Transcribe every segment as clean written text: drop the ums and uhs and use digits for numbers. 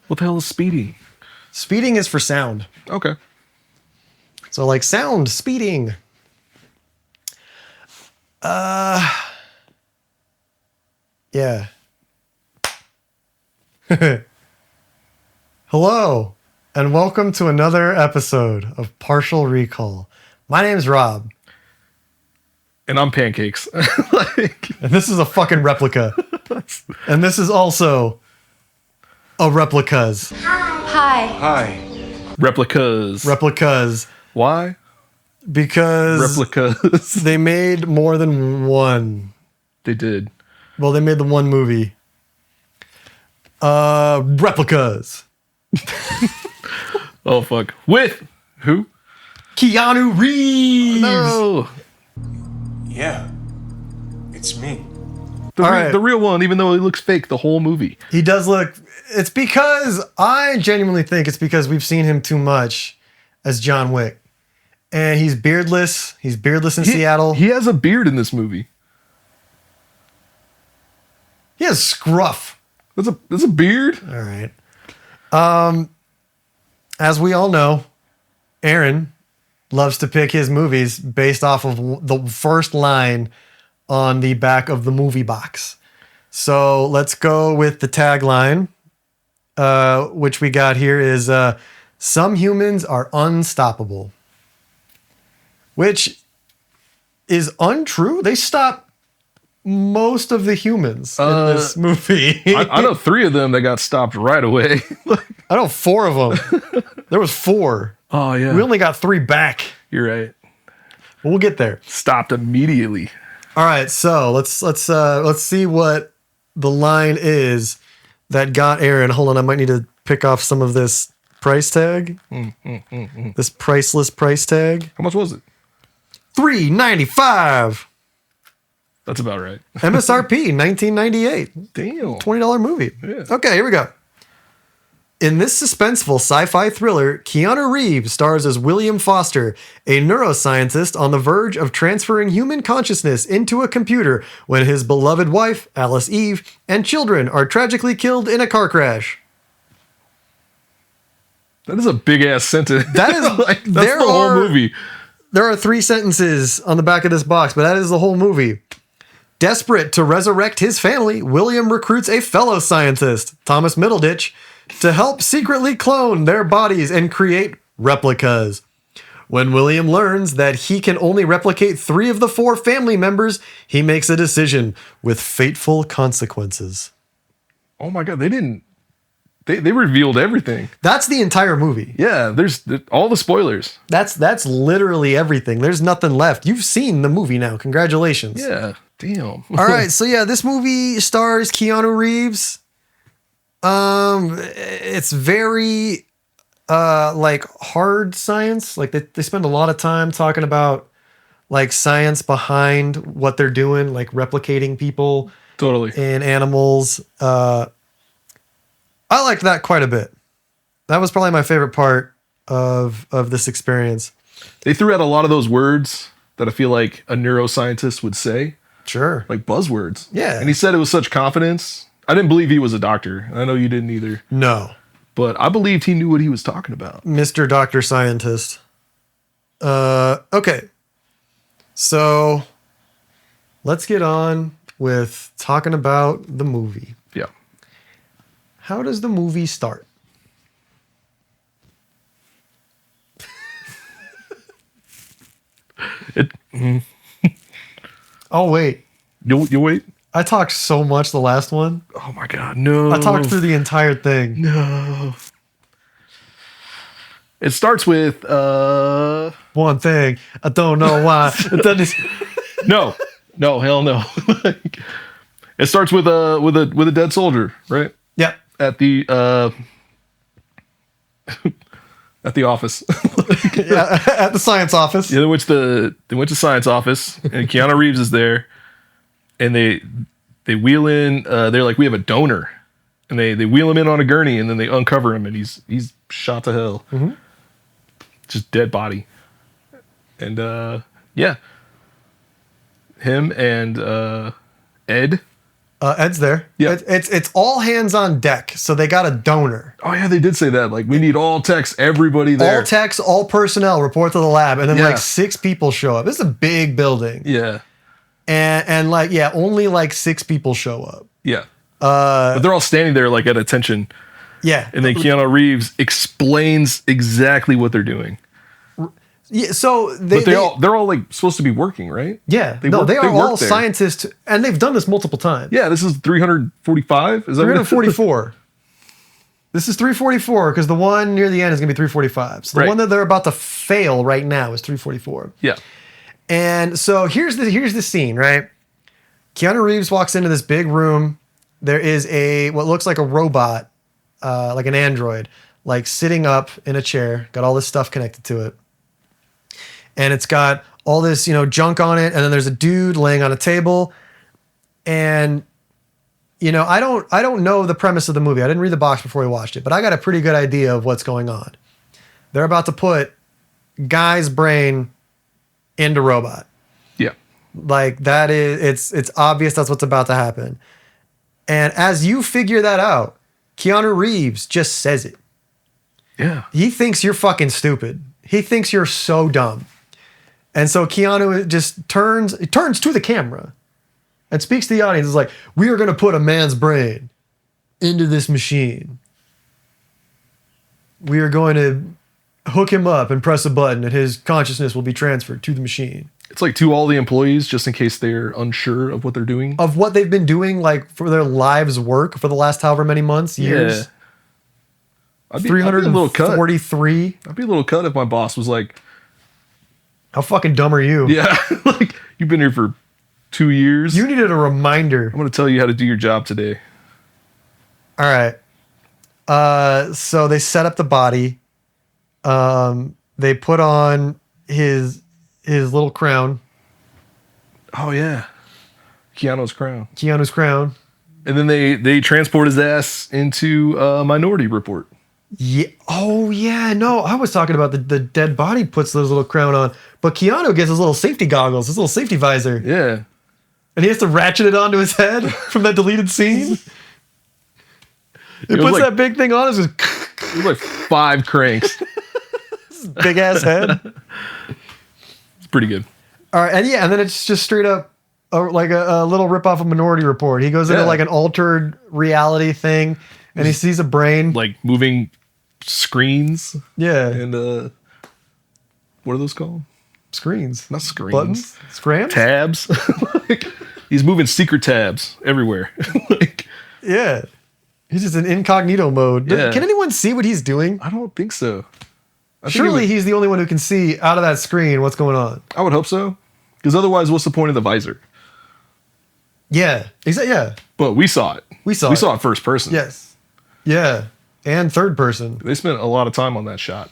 What the hell is speeding? Speeding is for sound. Okay. So like sound, speeding. Yeah. Hello, and welcome to another episode of Partial Recall. My name's Rob. And I'm Pancakes. And this is a fucking replica. And this is also a Replicas. Hi. Hi. Replicas. Replicas. Why? Because Replicas. they made more than one. They did. Well, they made the one movie. Replicas. Oh, fuck. With who? Keanu Reeves. No. Yeah. It's me. The real one, even though he looks fake the whole movie. He does look... It's because... I genuinely think it's because we've seen him too much as John Wick. And he's beardless. He's beardless in Seattle. He has a beard in this movie. He has scruff. That's a beard? All right. As we all know, Aaron loves to pick his movies based off of the first line on the back of the movie box. So let's go with the tagline, which we got here is, some humans are unstoppable. Which is untrue. They stop most of the humans in this movie. I know 3 of them that got stopped right away. I know 4 of them. There was 4. Oh, yeah. We only got 3 back. You're right. But we'll get there. Stopped immediately. All right, so let's see what the line is that got Aaron. Hold on, I might need to pick off some of this price tag. This priceless price tag. How much was it? $3.95. That's about right. MSRP, $19.98. Damn. $20 movie. Yeah. Okay, here we go. In this suspenseful sci-fi thriller, Keanu Reeves stars as William Foster, a neuroscientist on the verge of transferring human consciousness into a computer when his beloved wife, Alice Eve, and children are tragically killed in a car crash. That is a big-ass sentence. That is... That's the whole movie. There are 3 sentences on the back of this box, but that is the whole movie. Desperate to resurrect his family, William recruits a fellow scientist, Thomas Middleditch, to help secretly clone their bodies and create replicas. When William learns that he can only replicate 3 of the 4 family members, he makes a decision with fateful consequences. Oh my god, they didn't... They revealed everything. That's the entire movie. Yeah, there's all the spoilers. That's literally everything. There's nothing left. You've seen the movie now. Congratulations. Yeah, damn. All right, so yeah, this movie stars Keanu Reeves. It's very like hard science. Like they spend a lot of time talking about like science behind what they're doing, like replicating people Totally. and animals. I liked that quite a bit. That was probably my favorite part of this experience. They threw out a lot of those words that I feel like a neuroscientist would say, Sure. like buzzwords. Yeah. And he said it with such confidence. I didn't believe he was a doctor. I know you didn't either. No. But I believed he knew what he was talking about. Mr. Dr. Scientist. Okay. So let's get on with talking about the movie. Yeah. How does the movie start? Oh, wait. You wait. I talked so much the last one. Oh my god, no. I talked through the entire thing. No. It starts with One thing. I don't know why. no, hell no. It starts with a dead soldier, right? Yeah. At the at the office. Yeah, at the science office. Yeah, they went to science office, and Keanu Reeves is there, and they wheel in. They're like, we have a donor, and they wheel him in on a gurney, and then they uncover him, and he's shot to hell, just dead body, and yeah, him and Ed. Ed's there. Yeah. It's all hands on deck. So they got a donor. Oh yeah, they did say that. Like we need all techs, everybody there. All techs, all personnel report to the lab, and then Yeah. like 6 people show up. This is a big building, Yeah. and like only like 6 people show up. Yeah. But they're all standing there like at attention, Yeah, and then Keanu Reeves explains exactly what they're doing. yeah. So But they're all like supposed to be working, right? yeah, They no, work- they are they work all there. scientists, and they've done this multiple times. Yeah, this is 345. Is that what it is? 344. This is 344 because the one near the end is going to be 345. So the Right. one that they're about to fail right now is 344. Yeah. And so here's the scene, right? Keanu Reeves walks into this big room. There is what looks like a robot, like an android, like sitting up in a chair, got all this stuff connected to it. And it's got all this, junk on it. And then there's a dude laying on a table. And I don't know the premise of the movie. I didn't read the box before we watched it, but I got a pretty good idea of what's going on. They're about to put guy's brain into robot. Yeah. Like that is it's obvious that's what's about to happen. And as you figure that out, Keanu Reeves just says it. Yeah. He thinks you're fucking stupid. He thinks you're so dumb. And so Keanu just turns to the camera and speaks to the audience. It's like, we are going to put a man's brain into this machine. We are going to hook him up and press a button and his consciousness will be transferred to the machine. It's like to all the employees, just in case they're unsure of what they're doing. Of what they've been doing, like for their lives' work for the last however many months, years. Yeah. I'd be a little cut. 343. I'd be a little cut if my boss was like, How fucking dumb are you? yeah, like you've been here for 2 years. You needed a reminder. I'm going to tell you how to do your job today. All right. So they set up the body. They put on his little crown, Oh yeah. Keanu's crown. Keanu's crown. And then they transport his ass into Minority Report. Yeah. Oh yeah. No, I was talking about the dead body puts his little crown on, but Keanu gets his little safety goggles, his little safety visor, Yeah. and he has to ratchet it onto his head from that deleted scene. It was puts like- that big thing on. It's just It was like 5 cranks. big ass head. It's pretty good. All right, and then it's just straight up like a little rip off of Minority Report. He goes into Yeah. like an altered reality thing, and he sees a brain. Like moving screens Yeah, and what are those called? screens, Not screens. buttons, scrams. Tabs. Like, he's moving secret tabs everywhere. Like, Yeah, he's just in incognito mode. Yeah. Can anyone see what he's doing? I don't think so. I think Surely it he's the only one who can see out of that screen what's going on. I would hope so. Because otherwise, what's the point of the visor? Yeah, exactly. Yeah, But we saw it. We saw We it. saw it first person. yes, yeah, and third person. They spent a lot of time on that shot.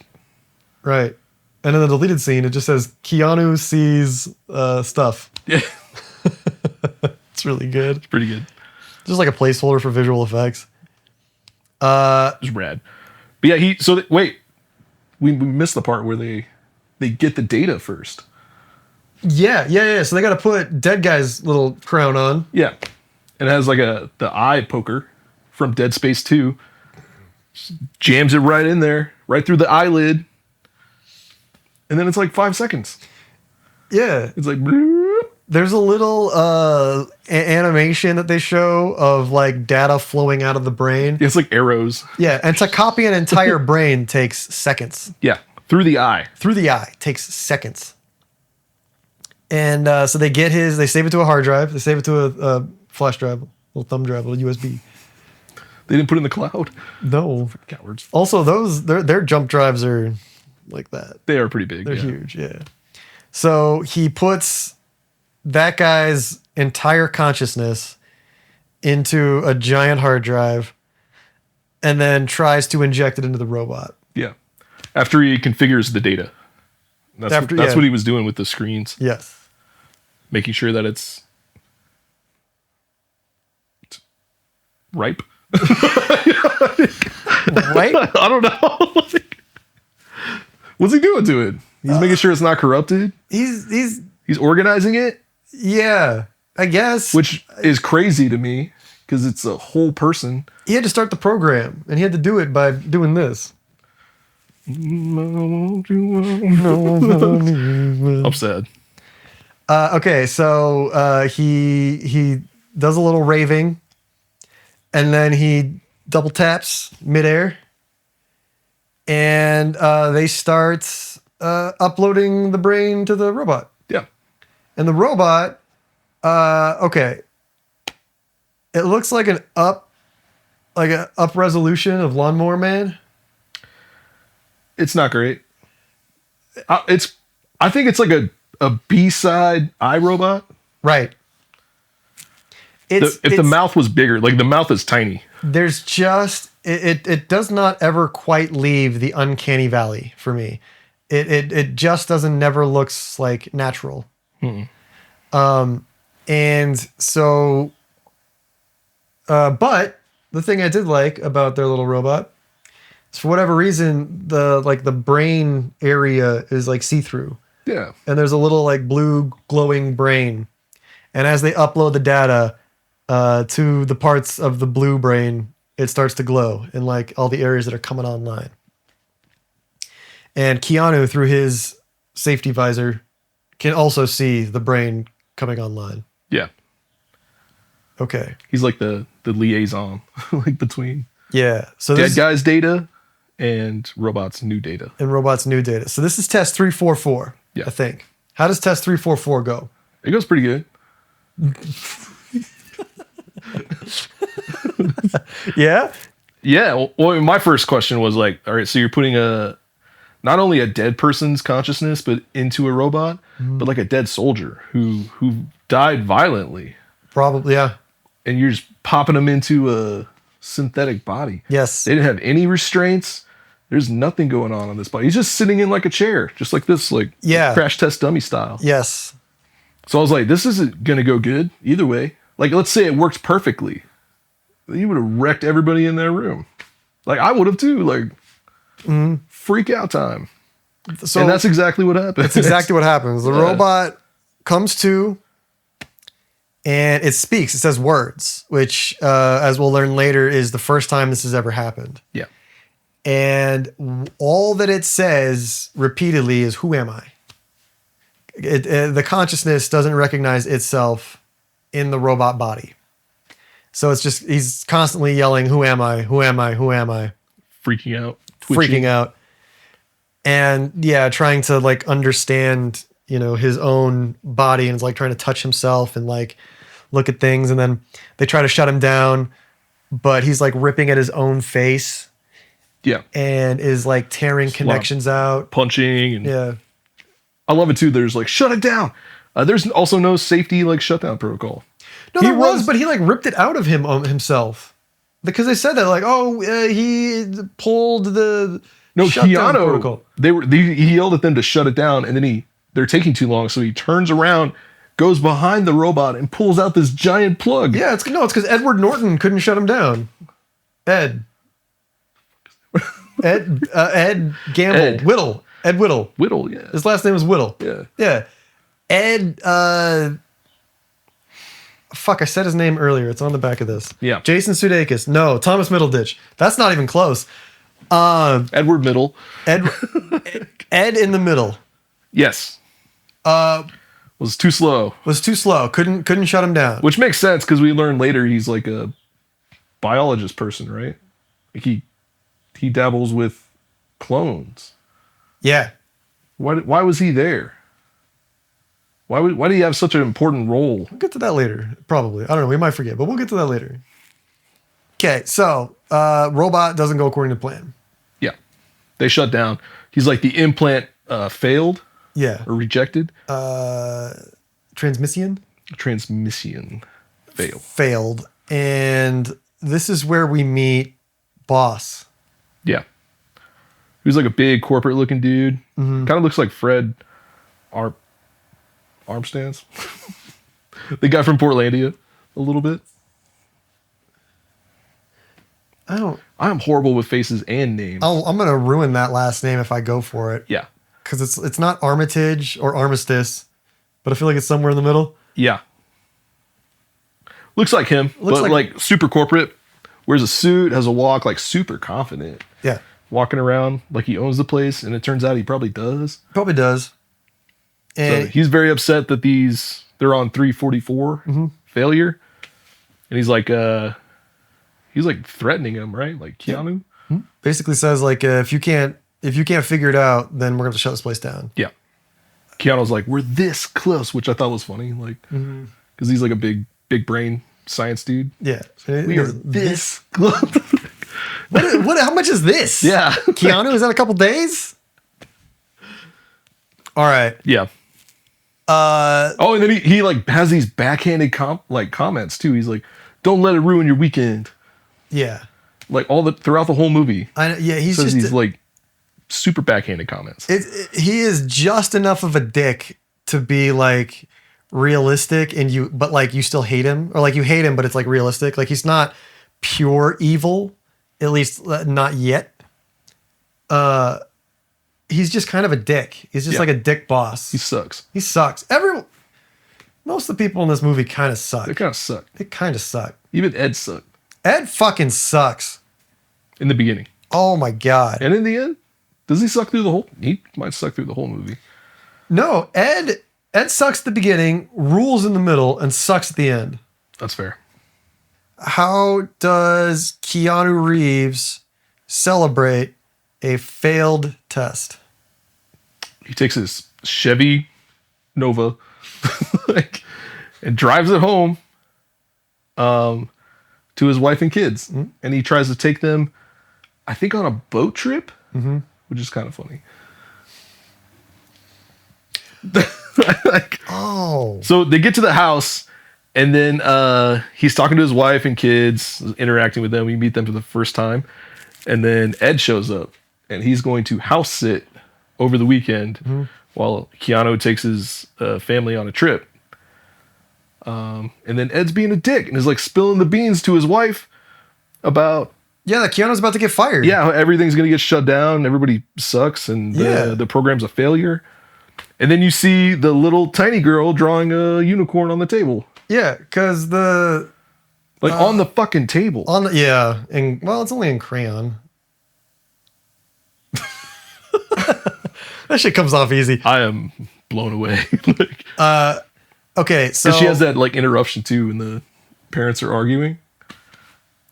Right, and in the deleted scene, it just says Keanu sees stuff. Yeah. It's really good. It's pretty good. Just like a placeholder for visual effects. It's rad. But yeah, wait. We missed the part where they get the data first. Yeah. So they got to put dead guy's little crown on. Yeah. And it has like the eye poker from Dead Space 2. Just jams it right in there, right through the eyelid. And then it's like 5 seconds. Yeah. It's like, bloop. There's a little animation that they show of like data flowing out of the brain. It's like arrows. Yeah. And to copy an entire brain takes seconds. Yeah. Through the eye. Through the eye takes seconds. And so they save it to a hard drive. They save it to a flash drive, a little thumb drive, a little USB. They didn't put it in the cloud. No. Cowards. Also, their jump drives are like that. They are pretty big. They're yeah. huge, yeah. So he puts that guy's entire consciousness into a giant hard drive and then tries to inject it into the robot. Yeah. After he configures the data. That's Yeah. what he was doing with the screens. Yes. Making sure that it's ripe. Right? I don't know. What's he doing to it? He's making sure it's not corrupted. He's He's organizing it, yeah, I guess. which is crazy to me. because it's a whole person. He had to start the program, and he had to do it by doing this. I'm sad. Okay, so he does a little raving, and then he double taps midair, and they start uploading the brain to the robot. Yeah. And the robot, okay, it looks like an up resolution of Lawnmower Man. It's not great. I think it's like a B-side iRobot. Right. If the mouth was bigger, like the mouth is tiny. There's just it does not ever quite leave the uncanny valley for me. It just doesn't never looks like natural. And so but the thing I did like about their little robot is for whatever reason the brain area is like see-through. Yeah. And there's a little like blue glowing brain. And as they upload the data to the parts of the blue brain, it starts to glow in like all the areas that are coming online. And Keanu, through his safety visor, can also see the brain coming online. Yeah. Okay. He's like the liaison, like between Yeah. So dead guy's data and robot's new data. And robot's new data. So this is test 344, Yeah. I think. How does test 344 go? It goes pretty good. Yeah? Yeah. Well, my first question was like, all right, so you're putting not only a dead person's consciousness, but into a robot, but like a dead soldier who died violently. Probably, yeah. And you're just popping them into a synthetic body. Yes. They didn't have any restraints. There's nothing going on this body. He's just sitting in like a chair, just like this, like crash test dummy style. Yes. So I was like, this isn't going to go good either way. Like, let's say it worked perfectly. You would have wrecked everybody in that room. Like, I would have too. Like, freak out time. So and that's exactly what happened. That's exactly what happens. The robot comes to, and it speaks. It says words, which, as we'll learn later, is the first time this has ever happened. Yeah. And all that it says repeatedly is, "Who am I?" The consciousness doesn't recognize itself in the robot body. So it's just, he's constantly yelling, "Who am I? Who am I? Who am I?" Freaking out. Twitching. Freaking out. And yeah, trying to like understand, his own body, and it's like trying to touch himself and like look at things. And then they try to shut him down, but he's like ripping at his own face. Yeah. And is like tearing connections out. Punching. And Yeah. I love it too. There's like, shut it down. There's also no safety like shutdown protocol. No, there was, but he like ripped it out of him himself. Because they said that like, he pulled the shutdown protocol. He yelled at them to shut it down, and then they're taking too long, so he turns around, goes behind the robot, and pulls out this giant plug. Yeah, it's because Edward Norton couldn't shut him down. Ed Gamble. Ed. Whittle. Ed Whittle. Whittle, yeah. His last name is Whittle. Yeah. Yeah. Ed, fuck, I said his name earlier. It's on the back of this. Yeah. Jason Sudeikis. No, Thomas Middleditch. That's not even close. Edward Middle. Ed in the middle. Yes. Was too slow. Was too slow. Couldn't shut him down. Which makes sense because we learn later he's like a biologist person, right? Like he dabbles with clones. Yeah. Why was he there? Why did he have such an important role? We'll get to that later. Probably. I don't know. We might forget, but we'll get to that later. Okay, so robot doesn't go according to plan. Yeah. They shut down. He's like the implant failed. Yeah. Or rejected. Transmission failed. And this is where we meet Boss. Yeah. He was like a big corporate looking dude. Mm-hmm. Kind of looks like Fred Armstands. The guy from Portlandia a little bit. I'm horrible with faces and names. I'm going to ruin that last name if I go for it. Yeah. Because it's not Armitage or Armistice, but I feel like it's somewhere in the middle. Yeah. Looks like him, Looks but like- like super corporate. Wears a suit, has a walk, like super confident. Yeah, Walking around like he owns the place, and it turns out he probably does. probably does. So And he's very upset that they're on 344 Mm-hmm. failure. And he's like threatening him, right? Like Keanu. basically says like, if you can't figure it out, then we're gonna have to shut this place down. Yeah. Keanu's like, we're this close, which I thought was funny. Like, because he's like a big brain science dude. Yeah, We are this close. What? How much is this? Yeah. Keanu, is that a couple days? All right. Yeah. Oh, and then he like has these backhanded comments too. He's like, don't let it ruin your weekend. Yeah. Like throughout the whole movie. Yeah, he's Says just these like super backhanded comments. he is just enough of a dick to be like realistic, but like you still hate him, or like you hate him, but it's like realistic. Like he's not pure evil, at least not yet. He's just kind of a dick. He's just like a dick boss. He sucks. He sucks. Most of the people in this movie kind of suck. They kind of suck. They kind of suck. Even Ed sucked Ed fucking sucks. in the beginning. Oh my god. And in the end, does he suck through the whole? He might suck through the whole movie. No, Ed sucks at the beginning, rules in the middle, and sucks at the end. That's fair. How does Keanu Reeves celebrate a failed test? He takes his Chevy Nova and drives it home to his wife and kids. And he tries to take them, I think, on a boat trip, which is kind of funny. Oh. So they get to the house, and then he's talking to his wife and kids, interacting with them. We meet them for the first time. And then Ed shows up, and he's going to house sit over the weekend while Keanu takes his family on a trip. And then Ed's being a dick and is like spilling the beans to his wife about, Yeah, that Keanu's about to get fired. yeah, how everything's going to get shut down. Everybody sucks, and the program's a failure. And then you see the little tiny girl drawing a unicorn on the table. Yeah, because On the fucking table. and well, it's only in crayon. That shit comes off easy. I am blown away. Okay, so she has that like interruption too, when the parents are arguing.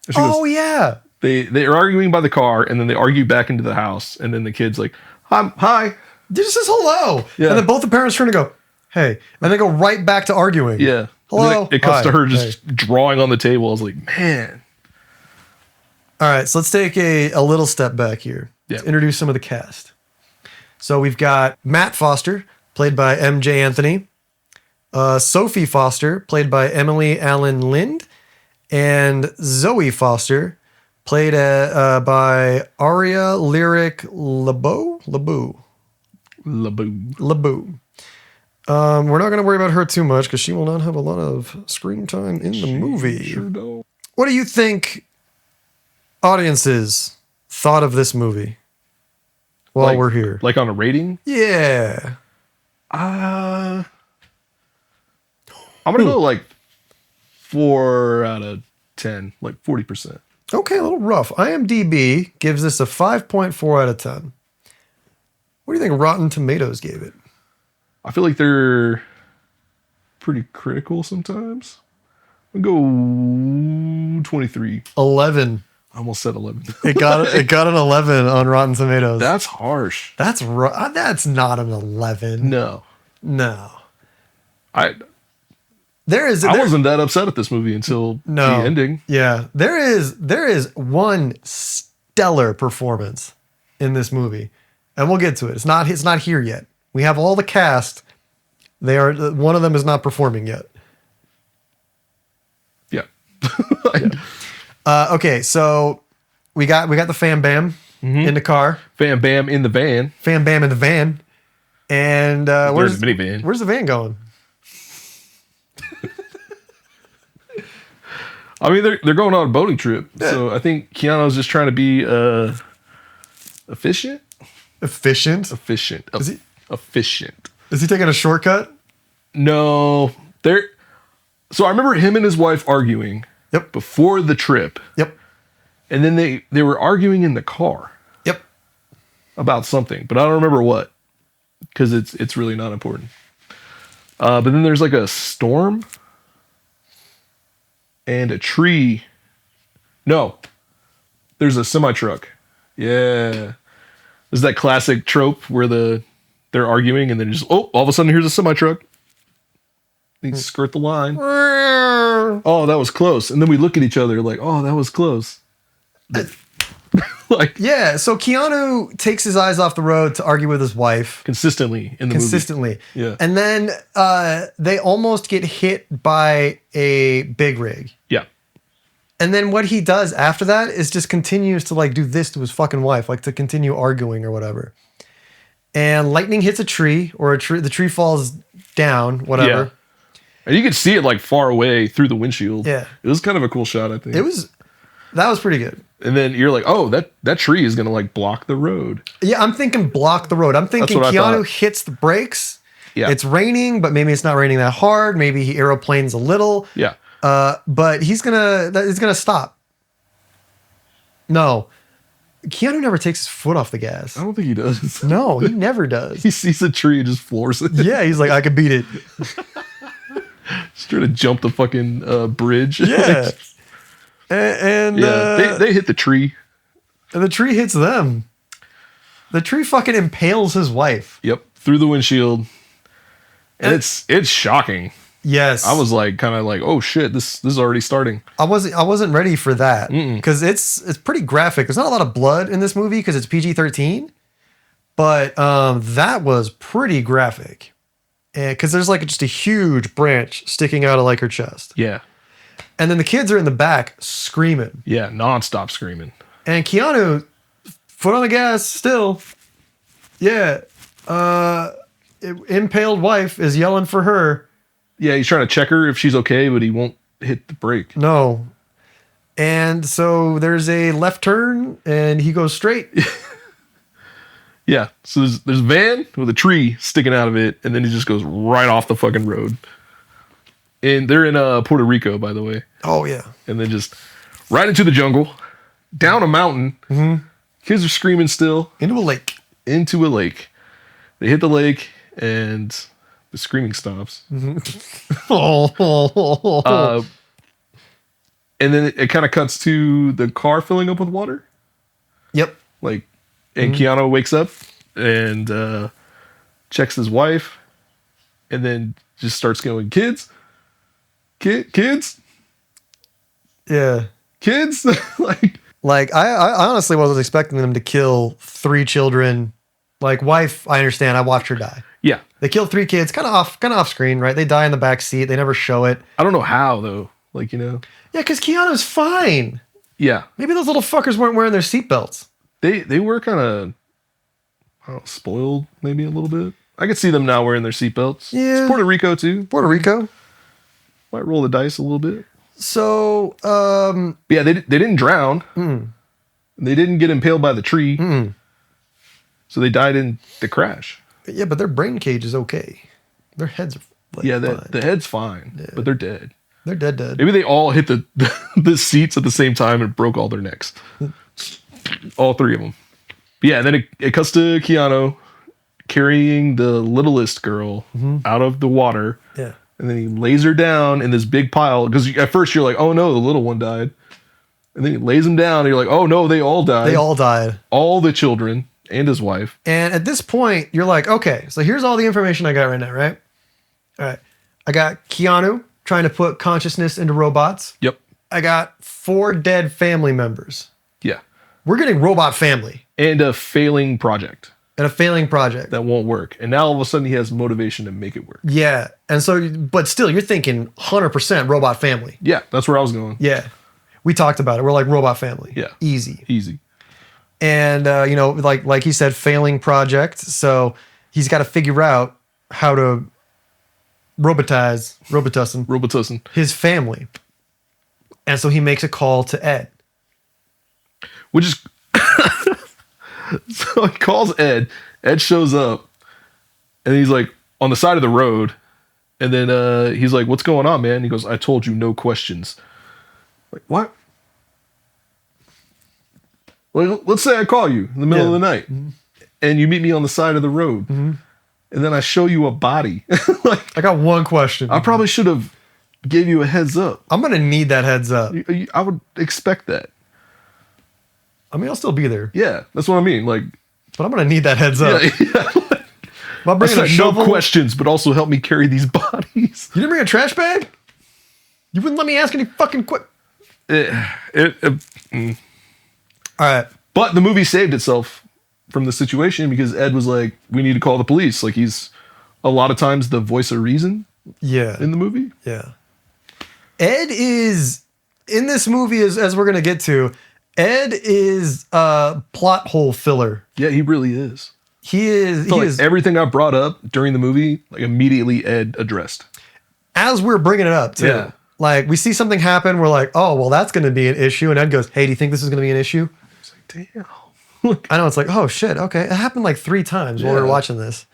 And she goes, yeah. they are arguing by the car, and then they argue back into the house, and then the kid's like, hi. Just says hello. Yeah. And then both the parents turn to go, hey. And they go right back to arguing. Yeah. Hello. It cuts to Hi. her just drawing on the table. I was like, man. All right, so let's take a little step back here Yeah. to introduce some of the cast. So we've got Matt Foster, played by MJ Anthony, Sophie Foster, played by Emily Allen Lind, and Zoe Foster, played by Aria Lyric LeBeau. Laboo. We're not going to worry about her too much because she will not have a lot of screen time in the movie. Sure don't. What do you think audiences thought of this movie while we're here? Like on a rating? Yeah. I'm going to go like 4 out of 10, like 40%. Okay, a little rough. IMDb gives this a 5.4 out of 10. What do you think Rotten Tomatoes gave it? I feel like they're pretty critical sometimes. I'll go 23. 11. I almost said 11. It got an 11 on Rotten Tomatoes. That's harsh. That's not an 11. No. No. I There wasn't that upset at this movie until the ending. Yeah. There is one stellar performance in this movie. And we'll get to it. It's not here yet. We have all the cast. One of them is not performing yet. Yeah. Okay, so we got the Fam Bam in the car. Fam Bam in the van. Fam Bam in the van. And There's the minivan. Where's the van going? I mean, they're going on a boating trip. Yeah. So I think Keanu's just trying to be efficient. Efficient. Efficient. Is he- Efficient. Is he taking a shortcut? No, So I remember him and his wife arguing Yep. before the trip, Yep. and then they were arguing in the car Yep. about something, but I don't remember what, because it's really not important. But then there's like a storm and a tree. No, there's a semi truck. Yeah, there's that classic trope where they're arguing and then just all of a sudden here's a semi truck. They skirt the line. Oh, that was close. And then we look at each other like, oh, that was close. Like Yeah, so Keanu takes his eyes off the road to argue with his wife. consistently in the Consistently. movie. Yeah. And then they almost get hit by a big rig. Yeah. And then what he does after that is just continues to like do this to his fucking wife, like to continue arguing or whatever. And lightning hits a tree, or the tree falls down, whatever. Yeah. And you could see it like far away through the windshield. Yeah. It was kind of a cool shot, I think. That was pretty good. And then you're like, oh, that tree is gonna like block the road. Yeah, I'm thinking block the road. I'm thinking what I Keanu thought. hits the brakes. Yeah. It's raining, but maybe it's not raining that hard. Maybe he aeroplanes a little. Yeah. But it's gonna stop. No. Keanu never takes his foot off the gas. I don't think he does. No, he never does. He sees a tree and just floors it. Yeah, he's like, I could beat it. Just trying to jump the fucking bridge. Yeah. and Yeah. They hit the tree. and the tree hits them. The tree fucking impales his wife. Yep. Through the windshield. And it's shocking. Yes. I was like kind of like, oh shit, this is already starting. I wasn't ready for that because it's pretty graphic. There's not a lot of blood in this movie because it's PG-13, but that was pretty graphic, and because there's like just a huge branch sticking out of like her chest, Yeah. and then the kids are in the back screaming, Yeah. Nonstop screaming. and Keanu, foot on the gas, still, yeah, impaled wife is yelling for her. Yeah, he's trying to check her if she's okay, but he won't hit the brake. No. And so there's a left turn and he goes straight. Yeah. So there's a van with a tree sticking out of it, and then he just goes right off the fucking road. And they're in Puerto Rico, by the way. Oh, yeah. And then just right into the jungle, down a mountain. Mm-hmm. Kids are screaming still. Into a lake. Into a lake. They hit the lake, and the screaming stops. Oh. And then it kind of cuts to the car filling up with water. Yep. Like, and Keanu wakes up and checks his wife, and then just starts going, kids, kids, Yeah. kids. Like I honestly wasn't expecting them to kill 3 children. Like wife, I understand. I watched her die. Yeah, They killed 3 kids, kind of off screen, right? They die in the back seat. They never show it. I don't know how though. Like, you know, Yeah, because Keanu's fine. yeah, Maybe those little fuckers weren't wearing their seatbelts. they were kind of, I don't know, spoiled maybe a little bit. I could see them now wearing their seatbelts. Yeah. It's Puerto Rico too. Puerto Rico. Might roll the dice a little bit. So, But yeah, they didn't drown. They didn't get impaled by the tree. So they died in the crash. yeah, but their brain cage is okay. Their heads are like, Yeah, fine. the head's fine, but they're dead. They're dead. Maybe they all hit the seats at the same time and broke all their necks. All 3 of them. But yeah, and then it cuts to Keanu carrying the littlest girl out of the water. Yeah. And then he lays her down in this big pile. Because at first you're like, oh no, the little one died. And then he lays him down and you're like, oh no, they all died. They all died. All the children and his wife. And at this point, you're like, okay, so here's all the information I got right now, right? All right. I got Keanu trying to put consciousness into robots. Yep. I got 4 dead family members. Yeah. We're getting robot family And a failing project and a failing project. that won't work. And now all of a sudden he has motivation to make it work. Yeah. And so, but still, you're thinking 100% robot family. Yeah, that's where I was going. Yeah. We talked about it. We're like robot family. Yeah. Easy. Easy. And, like he said, failing project. So he's got to figure out how to Robitussin. his family. And so he makes a call to Ed. Which is so he calls Ed. Ed shows up and he's like on the side of the road And then he's like, "What's going on, man?" He goes, "I told you no questions." Like, what? Well, let's say I call you in the middle of the night, and you meet me on the side of the road, and then I show you a body. Like, I got one question. I probably should have gave you a heads up. I'm gonna need that heads up. I would expect that. I mean, I'll still be there, Yeah, that's what I mean. Like, but I'm gonna need that heads up. yeah. Am I bringing a No shovel? questions, but also help me carry these bodies. You didn't bring a trash bag? You wouldn't let me ask any fucking All right. But the movie saved itself from the situation because Ed was like, "We need to call the police." Like, he's a lot of times the voice of reason Yeah. in the movie. Yeah. Ed is in this movie, as we're gonna get to. Ed is a plot hole filler. Yeah, he really is. He is. I feel like everything I brought up during the movie, like, immediately Ed addressed. As we're bringing it up too. Yeah. Like, we see something happen, we're like, oh, well, that's going to be an issue. And Ed goes, hey, do you think this is going to be an issue? It's like, damn. I know, it's like, oh shit, okay. It happened like 3 times while we were Yeah. watching this.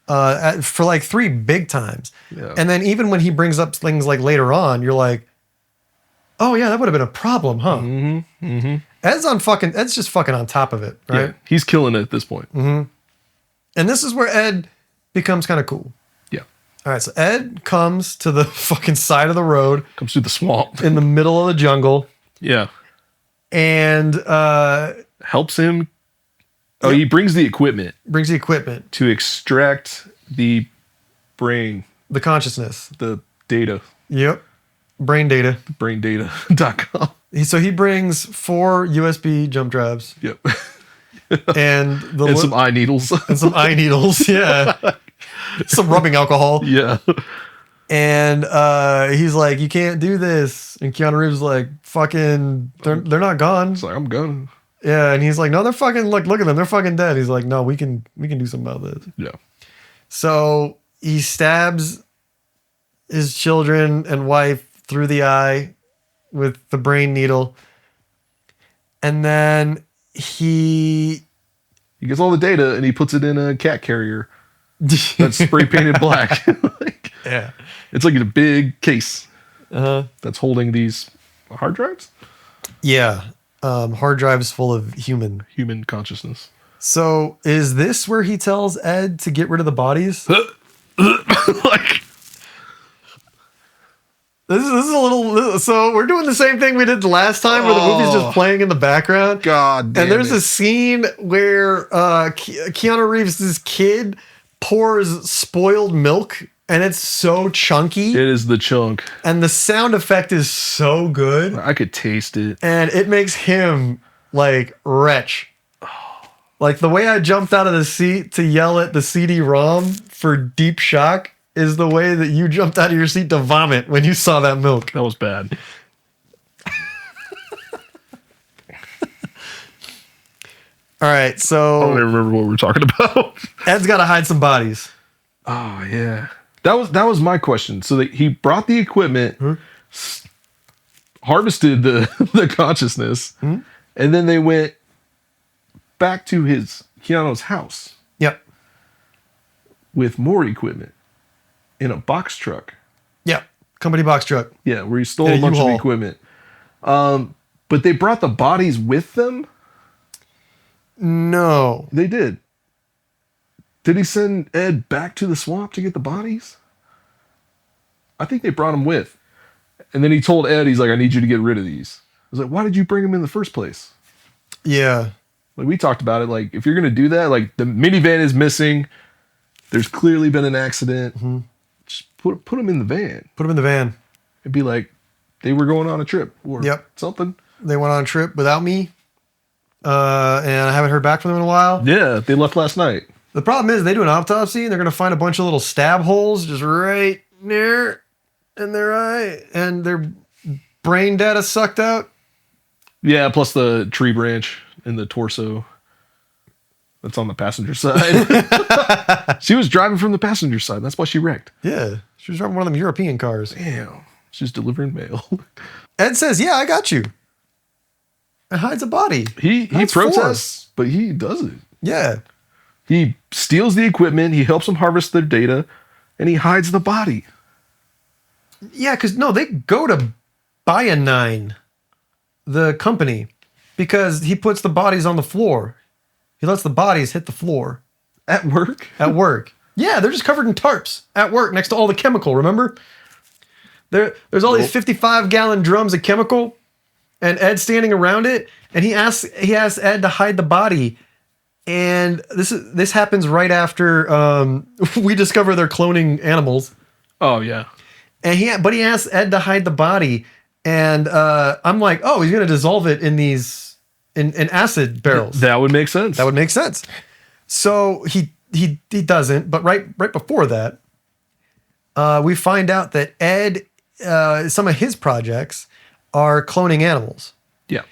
For like 3 big times. Yeah. And then even when he brings up things like later on, you're like, oh yeah, that would have been a problem, huh? Ed's just fucking on top of it, right? Yeah, he's killing it at this point. And this is where Ed becomes kind of cool. Yeah. All right, so Ed comes to the fucking side of the road Comes through the swamp. in the middle of the jungle Yeah. and Helps him. Oh, he brings the equipment brings the equipment, to extract the brain, the consciousness. the data, Yep. Brain data. braindata.com. So he brings 4 USB jump drives Yep. and And some eye needles. and some eye needles. Yeah. Some rubbing alcohol. Yeah. And he's like, you can't do this. And Keanu Reeves is like, fucking, they're not gone. It's like, I'm gonna. Yeah. And he's like, no, they're fucking, look at them. They're fucking dead. He's like, no, we can do something about this. Yeah. So he stabs his children and wife through the eye with the brain needle. And then he He gets all the data and he puts it in a cat carrier that's spray painted black. Like, yeah. it's like in a big case Uh-huh. that's holding these hard drives, Yeah. Hard drives full of human. human consciousness. So is this where he tells Ed to get rid of the bodies? Like, This is a little. So we're doing the same thing we did the last time, where the movie's just playing in the background. God damn And there's it. a scene where Keanu Reeves' kid pours spoiled milk, and it's so chunky, It is the chunk. and the sound effect is so good, I could taste it. and it makes him like retch. Like the way I jumped out of the seat to yell at the CD-ROM for Deep Shock is the way that you jumped out of your seat to vomit when you saw that milk. That was bad. All right, I don't so even remember what we were talking about. Ed's got to hide some bodies. Oh yeah, that was my question. So he brought the equipment, harvested the consciousness, and then they went back to Keanu's house Yep. with more equipment in a box truck. Yep. Company box truck. Yeah, where he stole In a a bunch of U-Haul. equipment. But they brought the bodies with them. No. They did. Did he send Ed back to the swamp to get the bodies? I think they brought him with. And then he told Ed, he's like, I need you to get rid of these. I was like, why did you bring them in the first place? Yeah. Like, we talked about it. Like, if you're going to do that, like, the minivan is missing. There's clearly been an accident. Just put them in the van Put him in the van. and be like, they were going on a trip or Yep. something. They went on a trip without me. And I haven't heard back from them in a while. Yeah, they left last night. The problem is they do an autopsy and they're going to find a bunch of little stab holes just right near in their eye, and their brain data sucked out. Yeah, plus the tree branch in the torso. That's on the passenger side. She was driving from the passenger side. That's why she wrecked. Yeah. She was driving one of them European cars. Damn. She's delivering mail. Ed says, yeah, I got you. And hides a body. He That's protests, but he does it. Yeah. He steals the equipment. He helps them harvest their data, and he hides the body. Yeah, because no, they go to Bionine, the company, because he puts the bodies on the floor. He lets the bodies hit the floor At work? at work. Yeah, they're just covered in tarps at work next to all the chemical, remember? There's all these 55-gallon drums of chemical, and Ed's standing around it, and he asks Ed to hide the body. And this happens right after we discover they're cloning animals. Oh, yeah. And he asks Ed to hide the body, and I'm like, oh, he's gonna dissolve it in these in acid barrels. That would make sense. That would make sense. So he doesn't, but right before that, we find out that Ed, some of his projects are cloning animals, Yeah.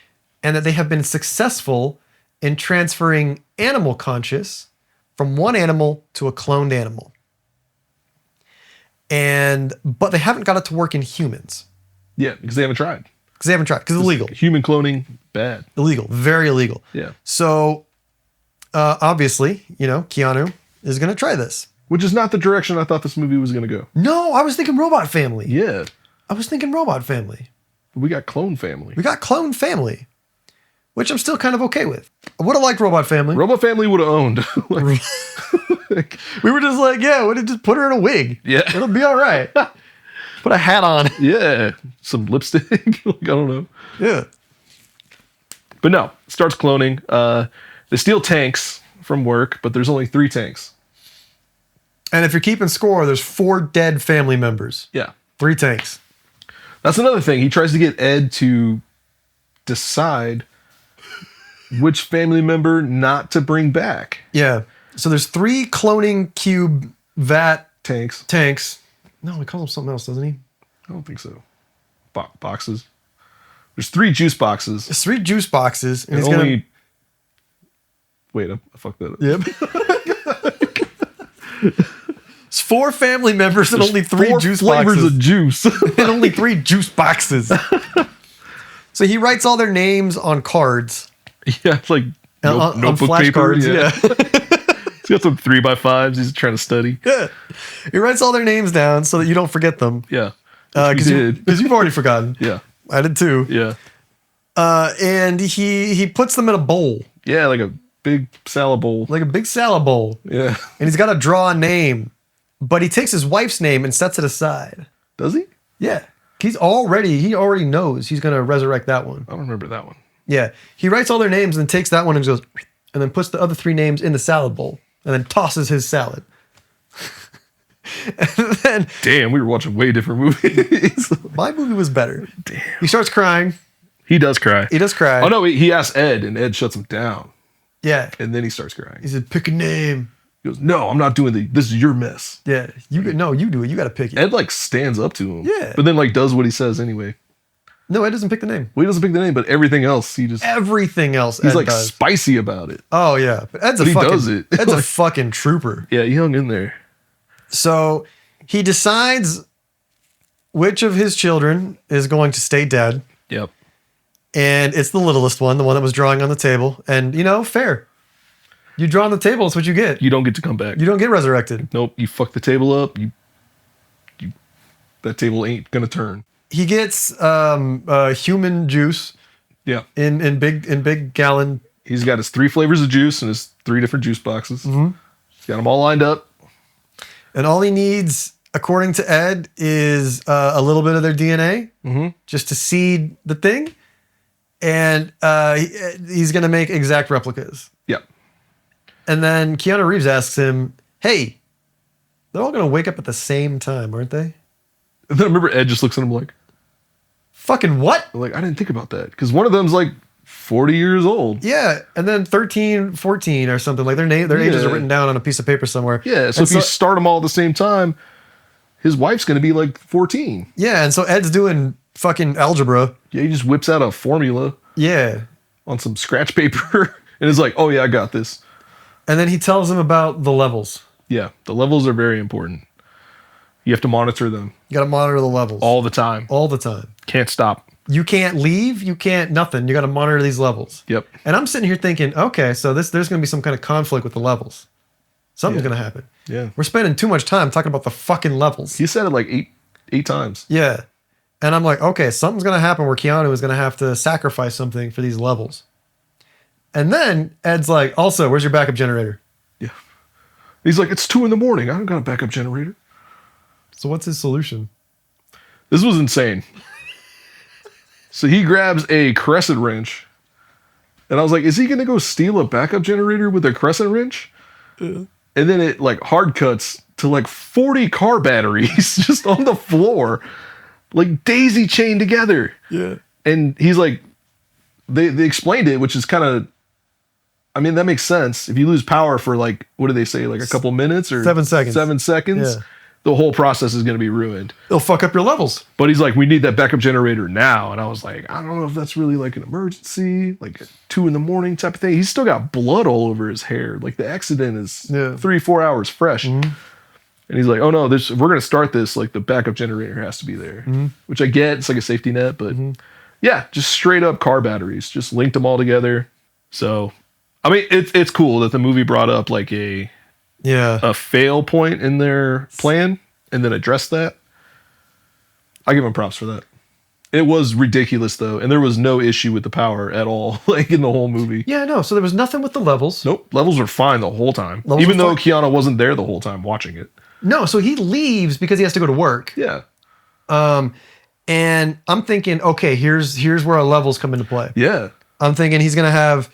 and that they have been successful in transferring animal conscious from one animal to a cloned animal. But they haven't got it to work in humans Yeah, because they haven't tried. because it's illegal. Human cloning, bad. Illegal, very illegal. Yeah. So obviously, Keanu is going to try this. Which is not the direction I thought this movie was going to go. No, I was thinking Robot Family. Yeah. I was thinking Robot Family. We got Clone Family. We got Clone Family, which I'm still kind of okay with. I would have liked Robot Family. Robot Family would have owned. We were just like, yeah, we'd have just put her in a wig. Yeah. It'll be all right. Put a hat on. Yeah. Some lipstick. I don't know. Yeah. But no, starts cloning. They steal tanks from work, but there's only 3 tanks. And if you're keeping score, there's 4 dead family members. Yeah. 3 tanks. That's another thing. He tries to get Ed to decide which family member not to bring back. Yeah. So there's 3 cloning cube vat Tanks. No, he calls them something else, doesn't he? I don't think so. Boxes. There's 3 juice boxes. There's 3 juice boxes. And And he's only. Wait, I fucked that up. Yep. It's 4 family members and only 3 4 juice flavors boxes. of juice. And only 3 juice boxes. So he writes all their names on cards. Yeah, it's like On notebook flashcards. paper. Yeah. He's got some 3x5s. He's trying to study. Yeah. He writes all their names down so that you don't forget them. Yeah. Because did. you've already forgotten. Yeah. I did too. Yeah. And he puts them in a bowl, Yeah, like a big salad bowl. like a big salad bowl. Yeah. And he's got to draw a name. But he takes his wife's name and sets it aside. Does he? Yeah. He already knows he's going to resurrect that one. I don't remember that one. Yeah. He writes all their names and takes that one and goes, and then puts the other 3 names in the salad bowl and then tosses his salad. And then Damn, we were watching way different movies. my movie was better. Damn. He starts crying. He does cry. He does cry. Oh, no, he asks Ed, and Ed shuts him down. Yeah. And then he starts crying. He said, pick a name. He goes, no, I'm not doing this is your mess. Yeah. You do it. You got to pick it. Ed, like, stands up to him. Yeah. But then, like, does what he says anyway. No, Ed doesn't pick the name. Well, he doesn't pick the name, but everything else, he just... Everything else He's, Ed like, does. spicy about it. Oh, yeah. But Ed's But a he fucking, does it. Ed's a fucking trooper. Yeah, he hung in there. So he decides which of his children is going to stay dead. Yep. And it's the littlest one, the one that was drawing on the table. And, fair. You draw on the table, it's what you get. You don't get to come back. You don't get resurrected. Nope, you fuck the table up, that table ain't gonna turn. He gets human juice Yeah. in big gallon. He's got his 3 flavors of juice and his 3 different juice boxes. Mm-hmm. He's got them all lined up. And all he needs, according to Ed, is a little bit of their DNA just to seed the thing. And he's going to make exact replicas. Yep. And then Keanu Reeves asks him, hey, they're all going to wake up at the same time, aren't they? And then I remember Ed just looks at him like, Fucking what? I didn't think about that. Because one of them's like 40 years old. Yeah. And then 13, 14 or something. Like their ages are written down on a piece of paper somewhere. Yeah, so And if you start them all at the same time, his wife's going to be like 14. Yeah, and so Ed's doing fucking algebra. Yeah, he just whips out a formula Yeah. on some scratch paper and is like, oh yeah, I got this. And then he tells him about the levels. Yeah, the levels are very important. You have to monitor them You got to monitor the levels. all the time. All the time. Can't stop. You can't leave. You can't nothing. You got to monitor these levels. Yep. And I'm sitting here thinking, okay, so there's going to be some kind of conflict with the levels. Something's Yeah. going to happen. Yeah. We're spending too much time talking about the fucking levels. He said it like 8 times. Yeah. And I'm like, okay, something's going to happen where Keanu is going to have to sacrifice something for these levels. And then Ed's like, also, where's your backup generator? Yeah. He's like, it's 2 a.m. I don't got a backup generator. So what's his solution? This was insane. So he grabs a crescent wrench. And I was like, is he going to go steal a backup generator with a crescent wrench? And then it like hard cuts to like 40 car batteries just on the floor, like daisy chained together. Yeah. And he's like, they explained it, which is kind of, I mean, that makes sense. If you lose power for like, what do they say? Like a couple minutes or 7 seconds. 7 seconds. Yeah. The whole process is going to be ruined. It'll fuck up your levels. But he's like, we need that backup generator now. And I was like, I don't know if that's really like an emergency, like a 2 a.m. type of thing. He's still got blood all over his hair. Like the accident is 3-4 hours fresh. Mm-hmm. And he's like, oh no, if we're going to start this, like the backup generator has to be there, which I get. It's like a safety net, but yeah, just straight up car batteries, just linked them all together. So, I mean, it's cool that the movie brought up like a fail point in their plan and then addressed that. I give them props for that. It was ridiculous though, and there was no issue with the power at all, like in the whole movie. Yeah, no. So there was nothing with the levels. Nope, levels were fine the whole time, Levels even were though fine. Keanu wasn't there the whole time watching it. No, so he leaves because he has to go to work. Yeah, And I'm thinking, okay, here's where our levels come into play. yeah, I'm thinking he's gonna have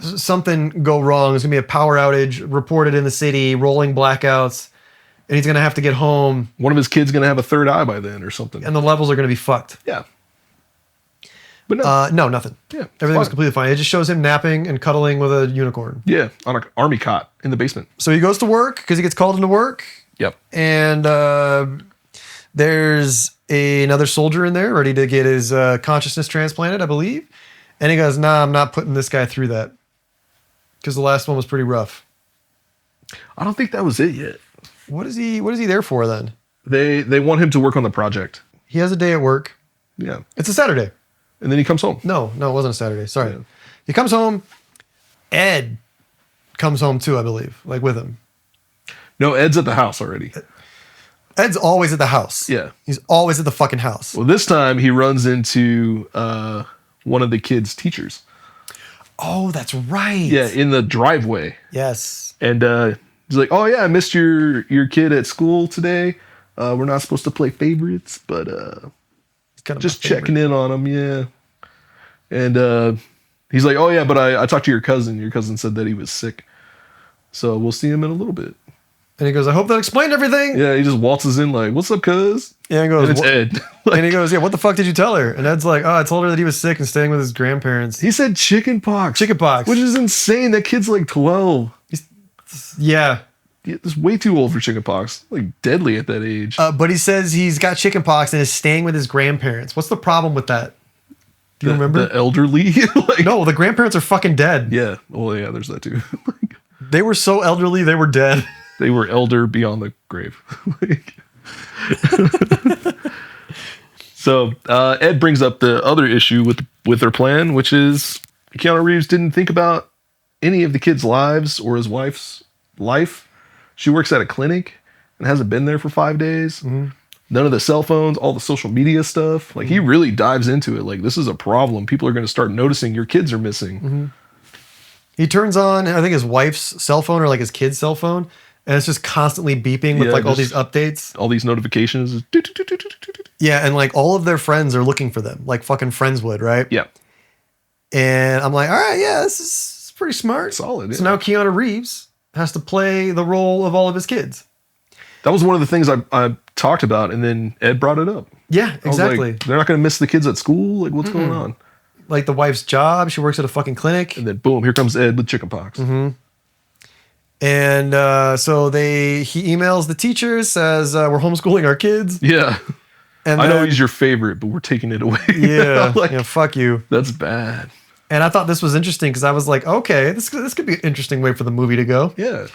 something go wrong. There's gonna be a power outage reported in the city, rolling blackouts, and he's gonna have to get home, one of his kids gonna have a third eye by then or something. and the levels are gonna be fucked. Yeah, but no, No, nothing. Yeah, Everything was fine. completely fine. It just shows him napping and cuddling with a unicorn. yeah, on an army cot in the basement. So he goes to work because he gets called into work, Yep. and there's another soldier in there ready to get his consciousness transplanted, I believe. And he goes, nah, I'm not putting this guy through that. Because the last one was pretty rough. I don't think that was it yet. What is he there for then? They want him to work on the project. He has a day at work. Yeah, It's a Saturday. and then he comes home. No, it wasn't a Saturday. Sorry. Yeah. He comes home. Ed comes home too, I believe, like with him. No, Ed's at the house already. Ed's always at the house. Yeah. He's always at the fucking house. Well, this time he runs into one of the kids' teachers. Oh, that's right. Yeah, in the driveway. Yes. And he's like, "Oh yeah, I missed your kid at school today. We're not supposed to play favorites, but It's kind of just my favorite. checking in on him, yeah." And he's like, "Oh yeah, but I talked to your cousin. Your cousin said that he was sick, so we'll see him in a little bit." And he goes, I hope that explained everything. Yeah, he just waltzes in like, "What's up, cuz?" Yeah, and goes, And it's "What-" Ed. And he goes, yeah, what the fuck did you tell her? And Ed's like, oh, I told her that he was sick and staying with his grandparents. He said chicken pox. Chicken pox. Which is insane. That kid's like 12. Yeah. Yeah, that's way too old for chicken pox. Like deadly at that age. But he says he's got chicken pox and is staying with his grandparents. What's the problem with that? Do you remember? The elderly? Like, No, the grandparents are fucking dead. Yeah. Well, yeah, there's that too. Like, They were so elderly, they were dead. they were elder beyond the grave. Like, so Ed brings up the other issue with their plan, which is Keanu Reeves didn't think about any of the kids' lives or his wife's life. She works at a clinic and hasn't been there for 5 days. Mm-hmm. None of the cell phones, all the social media stuff. Like he really dives into it. Like this is a problem. People are going to start noticing your kids are missing. Mm-hmm. He turns on, I think, his wife's cell phone or like his kid's cell phone, and it's just constantly beeping with Yeah, like all just- these updates. All these notifications. Yeah, and like all of their friends are looking for them, like fucking friends would, right? Yeah. And I'm like, all right, yeah, this is pretty smart. Solid, So yeah. now Keanu Reeves has to play the role of all of his kids. That was one of the things I talked about, and then Ed brought it up. Yeah, I was exactly. like, they're not going to miss the kids at school. Like, what's going on? Like the wife's job, she works at a fucking clinic. And then boom, here comes Ed with chickenpox. Mm-hmm. And so he emails the teachers, says, we're homeschooling our kids. Yeah, And I know then- he's your favorite, but we're taking it away. Yeah, Like, yeah, fuck you. that's bad. And I thought this was interesting because I was like, okay, this could be an interesting way for the movie to go. Yeah,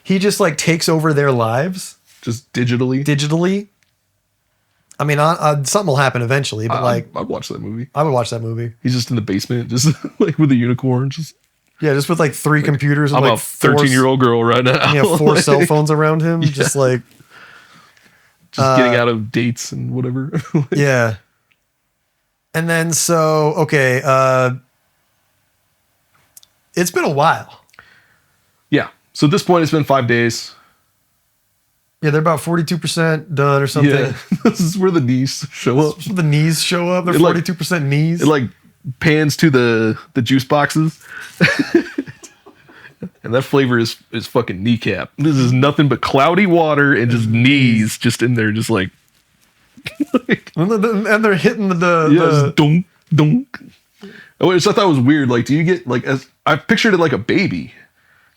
He just like takes over their lives just digitally. digitally. I mean, something will happen eventually, but like, I'd watch that movie. I would watch that movie. He's just in the basement, just like with a unicorn. Just Yeah, just with like 3 computers and I'm like a 13-year-old girl right now. Yeah, 4 Like, cell phones around him, just like Just getting out of dates and whatever. Yeah. And then okay, it's been a while. Yeah. So at this point, it's been 5 days. Yeah, they're about 42% done or something. Yeah. This is where the knees show up. The knees show up. They're 42% knees. It like pans to the juice boxes. And that flavor is fucking kneecap. This is nothing but cloudy water and just knees just in there, just like. and they're hitting the dunk, dunk. Which I thought was weird. Like, do you get like as I pictured it like a baby?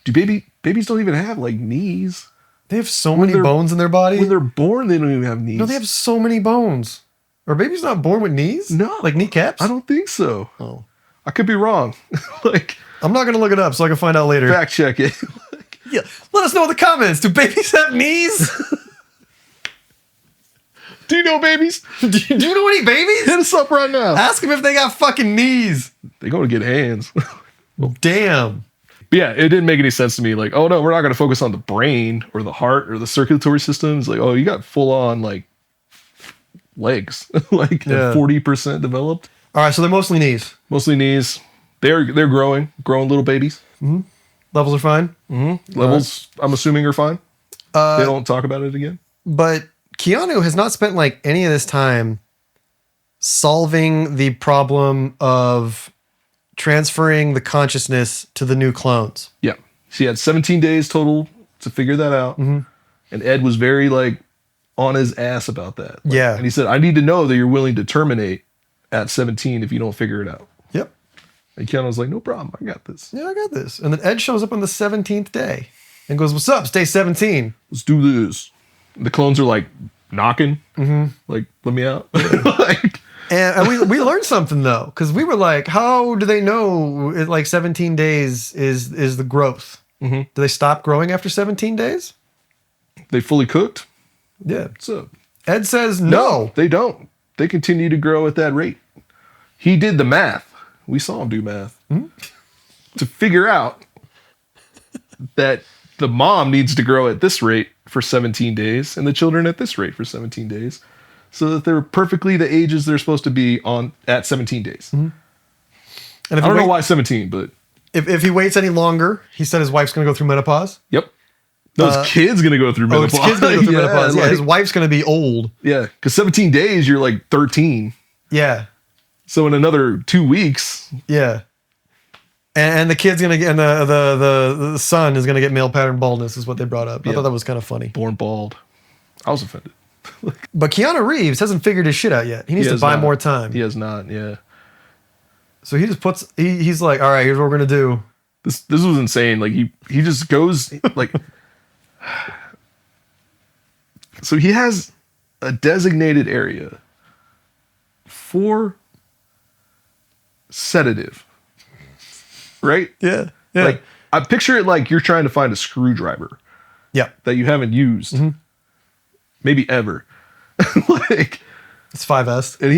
Do babies don't even have like knees? They have so many bones in their body. When they're born, they don't even have knees. No, they have so many bones. Are babies not born with knees? No, like kneecaps. I don't think so. Oh, I could be wrong. Like, I'm not gonna look it up, so I can find out later. Fact check it. Yeah, let us know in the comments. Do babies have knees? Do you know babies? Do you know any babies? Hit us up right now. Ask them if they got fucking knees. They go to get hands. Damn. But yeah, it didn't make any sense to me. Like, oh no, we're not going to focus on the brain or the heart or the circulatory system. It's like, oh, you got full on like legs, like 40% developed. All right, so they're mostly knees. Mostly knees. They're growing little babies. Mm-hmm. Levels are fine. Mm-hmm. Levels, I'm assuming, are fine. They don't talk about it again. But Keanu has not spent like any of this time solving the problem of transferring the consciousness to the new clones. Yeah. She had 17 days total to figure that out. Mm-hmm. And Ed was very like on his ass about that. Like, yeah. And he said, I need to know that you're willing to terminate at 17 if you don't figure it out. Yep. And Keanu was like, no problem. I got this. Yeah, I got this. And then Ed shows up on the 17th day and goes, what's up? It's day 17. Let's do this. And the clones are like knocking. Mm-hmm. Like, let me out. Like, and we learned something though, because we were like, how do they know it, like 17 days is the growth? Mm-hmm. Do they stop growing after 17 days? They fully cooked? Yeah. What's up? Ed says no. They don't. They continue to grow at that rate. He did the math. We saw him do math. Mm-hmm. To figure out that the mom needs to grow at this rate for 17 days and the children at this rate for 17 days. So that they're perfectly the ages they're supposed to be on at 17 days. Mm-hmm. And I don't know why 17, but if he waits any longer, he said his wife's going to go through menopause. Yep. No, his kid's going to go through menopause. His kid's going to go through Yeah, menopause. Yeah, like- his wife's going to be old. Yeah, because 17 days, you're like 13. Yeah. So in another 2 weeks, Yeah. And the kid's going to get, and the son is going to get male pattern baldness is what they brought up. I thought that was kind of funny. born bald. I was offended. But Keanu Reeves hasn't figured his shit out yet. He needs to buy more time. He has not, yeah. So he just puts, he's like, all right, here's what we're going to do. This was insane. Like he just goes like so he has a designated area for sedative. Right? Yeah. Yeah. Like I picture it like you're trying to find a screwdriver Yeah. that you haven't used. Maybe ever. Like It's 5S. and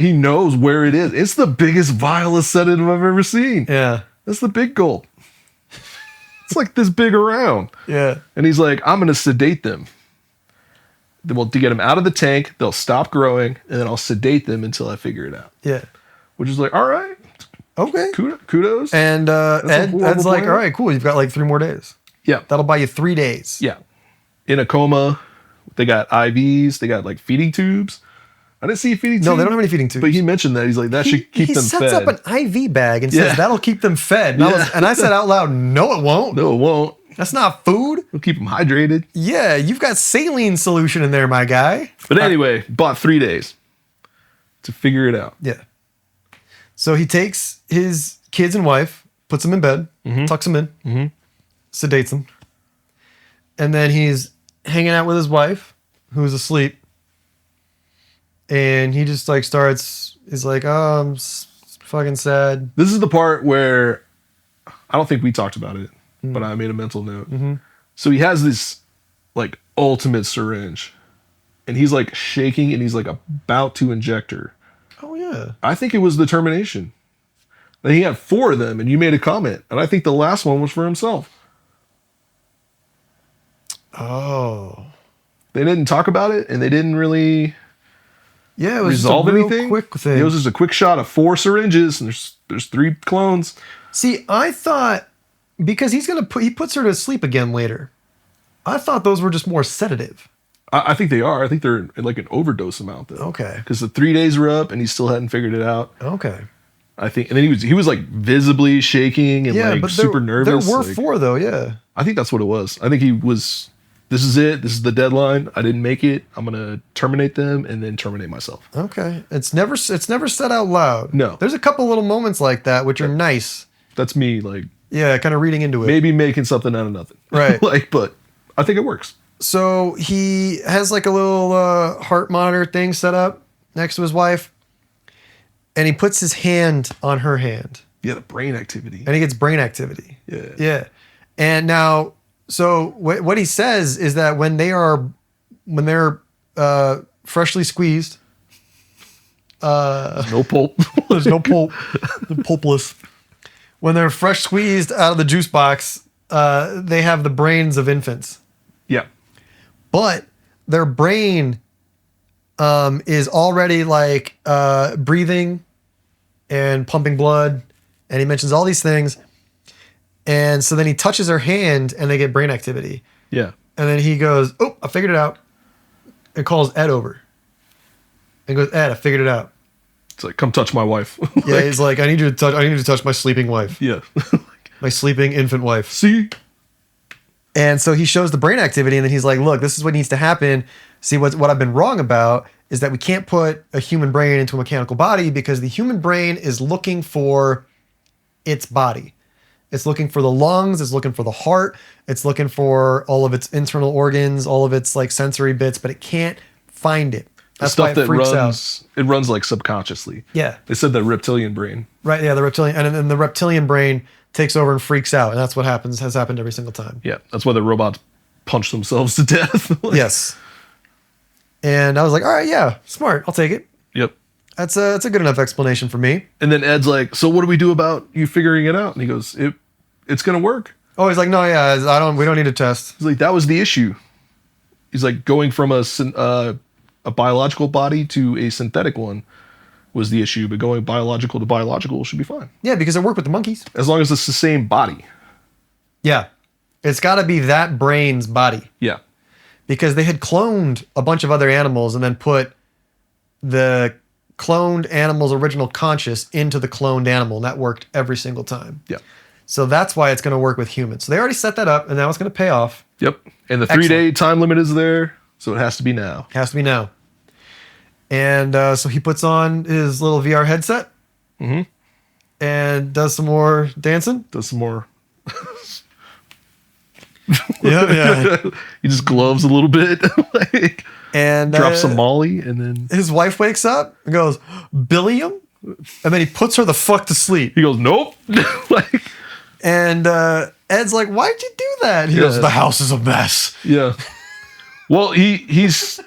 he knows where it is. It's the biggest vilest sedative I've ever seen. Yeah. That's the big gulp. It's like this big around. Yeah. And he's like, I'm going to sedate them. Well, to get them out of the tank, they'll stop growing, and then I'll sedate them until I figure it out. Yeah. Which is like, all right. Okay. Kudos. And Ed's like, plan. all right, cool. You've got like 3 more days. Yeah. That'll buy you 3 days. Yeah. In a coma. They got IVs. They got like feeding tubes. I didn't see a feeding tube. No, they don't have any feeding tubes. But he mentioned that. He's like, that should keep them fed. He sets up an IV bag and says, that'll keep them fed. And I said out loud, no, it won't. No, it won't. That's not food. It'll keep them hydrated. Yeah, you've got saline solution in there, my guy. But anyway, bought 3 days to figure it out. Yeah. So he takes his kids and wife, puts them in bed, tucks them in, sedates them. And then he's hanging out with his wife, who's asleep. And he just like he's like, oh, I'm fucking sad. This is the part where I don't think we talked about it, but I made a mental note. So he has this like ultimate syringe and he's like shaking and he's like about to inject her. Oh, yeah. I think it was the termination. Then he had 4 of them and you made a comment. And I think the last one was for himself. Oh. They didn't talk about it, and they didn't really Yeah, it was resolve just a real anything. quick thing. It was just a quick shot of 4 syringes, and there's 3 clones. See, I thought because he puts her to sleep again later. I thought those were just more sedative. I think they are. I think they're in like an overdose amount though. Okay. Because the 3 days were up, and he still hadn't figured it out. Okay. I think, and then he was like visibly shaking and like super nervous. There were like, 4 though. Yeah. I think that's what it was. I think he was. This is it. This is the deadline. I didn't make it. I'm gonna terminate them and then terminate myself. Okay. It's never said out loud. No. There's a couple little moments like that which are nice. That's me, like Yeah, kind of reading into it. maybe making something out of nothing. Right. Like, but I think it works. So he has like a little heart monitor thing set up next to his wife, and he puts his hand on her hand, Yeah, the brain activity. and he gets brain activity. Yeah. Yeah. And now, so what he says is that when they're freshly squeezed, No pulp. there's no pulp, they're pulpless. When they're fresh squeezed out of the juice box, they have the brains of infants. Yeah. But their brain is already like breathing and pumping blood, and he mentions all these things. And so then he touches her hand, and they get brain activity. Yeah. And then he goes, "Oh, I figured it out," and calls Ed over. And goes, "Ed, I figured it out." It's like, come touch my wife. Yeah, he's like, I need you to touch my sleeping wife, Yeah. my sleeping infant wife." See? And so he shows the brain activity, and then he's like, "Look, this is what needs to happen. See, what I've been wrong about is that we can't put a human brain into a mechanical body because the human brain is looking for its body. It's looking for the lungs. It's looking for the heart. It's looking for all of its internal organs, all of its like sensory bits, but it can't find it. That's why it freaks out. It runs like subconsciously. Yeah, They said the reptilian brain. right. Yeah, the reptilian, and then the reptilian brain takes over and freaks out, and that's what has happened every single time. Yeah. That's why the robots punch themselves to death. Like, Yes. And I was like, all right, yeah, smart. I'll take it. Yep. That's a good enough explanation for me. And then Ed's like, so what do we do about you figuring it out? And he goes, it's going to work. Oh, he's like, no, yeah, we don't need a test. He's like, that was the issue. He's like, going from a biological body to a synthetic one was the issue, but going biological to biological should be fine. Yeah, because it worked with the monkeys. As long as it's the same body. Yeah. It's got to be that brain's body. Yeah. Because they had cloned a bunch of other animals and then put the cloned animal's original conscious into the cloned animal, and that worked every single time. Yeah. So that's why it's going to work with humans. So they already set that up, and now it's going to pay off. Yep. And the Excellent. 3-day time limit is there, so it has to be now. Has to be now. And so he puts on his little VR headset and does some more dancing. Does some more. Yeah. He just gloves a little bit, like And drops some Molly, and then his wife wakes up and goes, "Billiam?" And then he puts her the fuck to sleep. he goes, nope. Like, And Ed's like, "Why'd you do that?" He Yeah. goes, "The house is a mess." yeah. Well, he's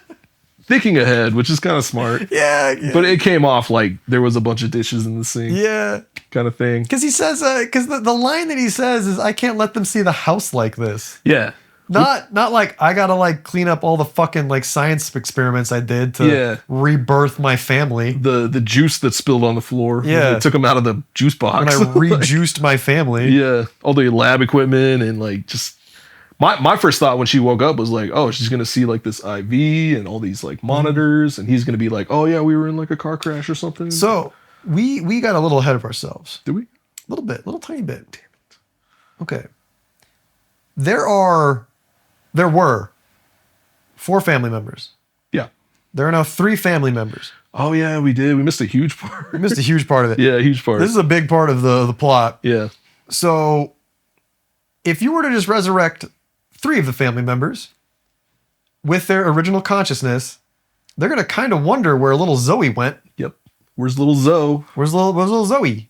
thinking ahead, which is kind of smart. Yeah. But it came off like there was a bunch of dishes in the sink, yeah. kind of thing. Because he says, because the line that he says is, "I can't let them see the house like this." Yeah. Not like I gotta like clean up all the fucking like science experiments I did to Yeah. rebirth my family. The juice that spilled on the floor. Yeah. They took him out of the juice box. When I rejuiced my family. Yeah. All the lab equipment and like just my first thought when she woke up was like, oh, she's gonna see like this IV and all these like monitors, and he's gonna be like, oh yeah, we were in like a car crash or something. So we got a little ahead of ourselves. did we? A little bit, little tiny bit. Damn it. Okay. There were 4 family members. Yeah. There are now 3 family members. Oh yeah, we did. We missed a huge part. We missed a huge part of it. Yeah, a huge part. This is a big part of the plot. Yeah. So if you were to just resurrect 3 of the family members with their original consciousness, they're going to kind of wonder where little Zoe went. Yep. Where's little Zoe? Where's little Zoe?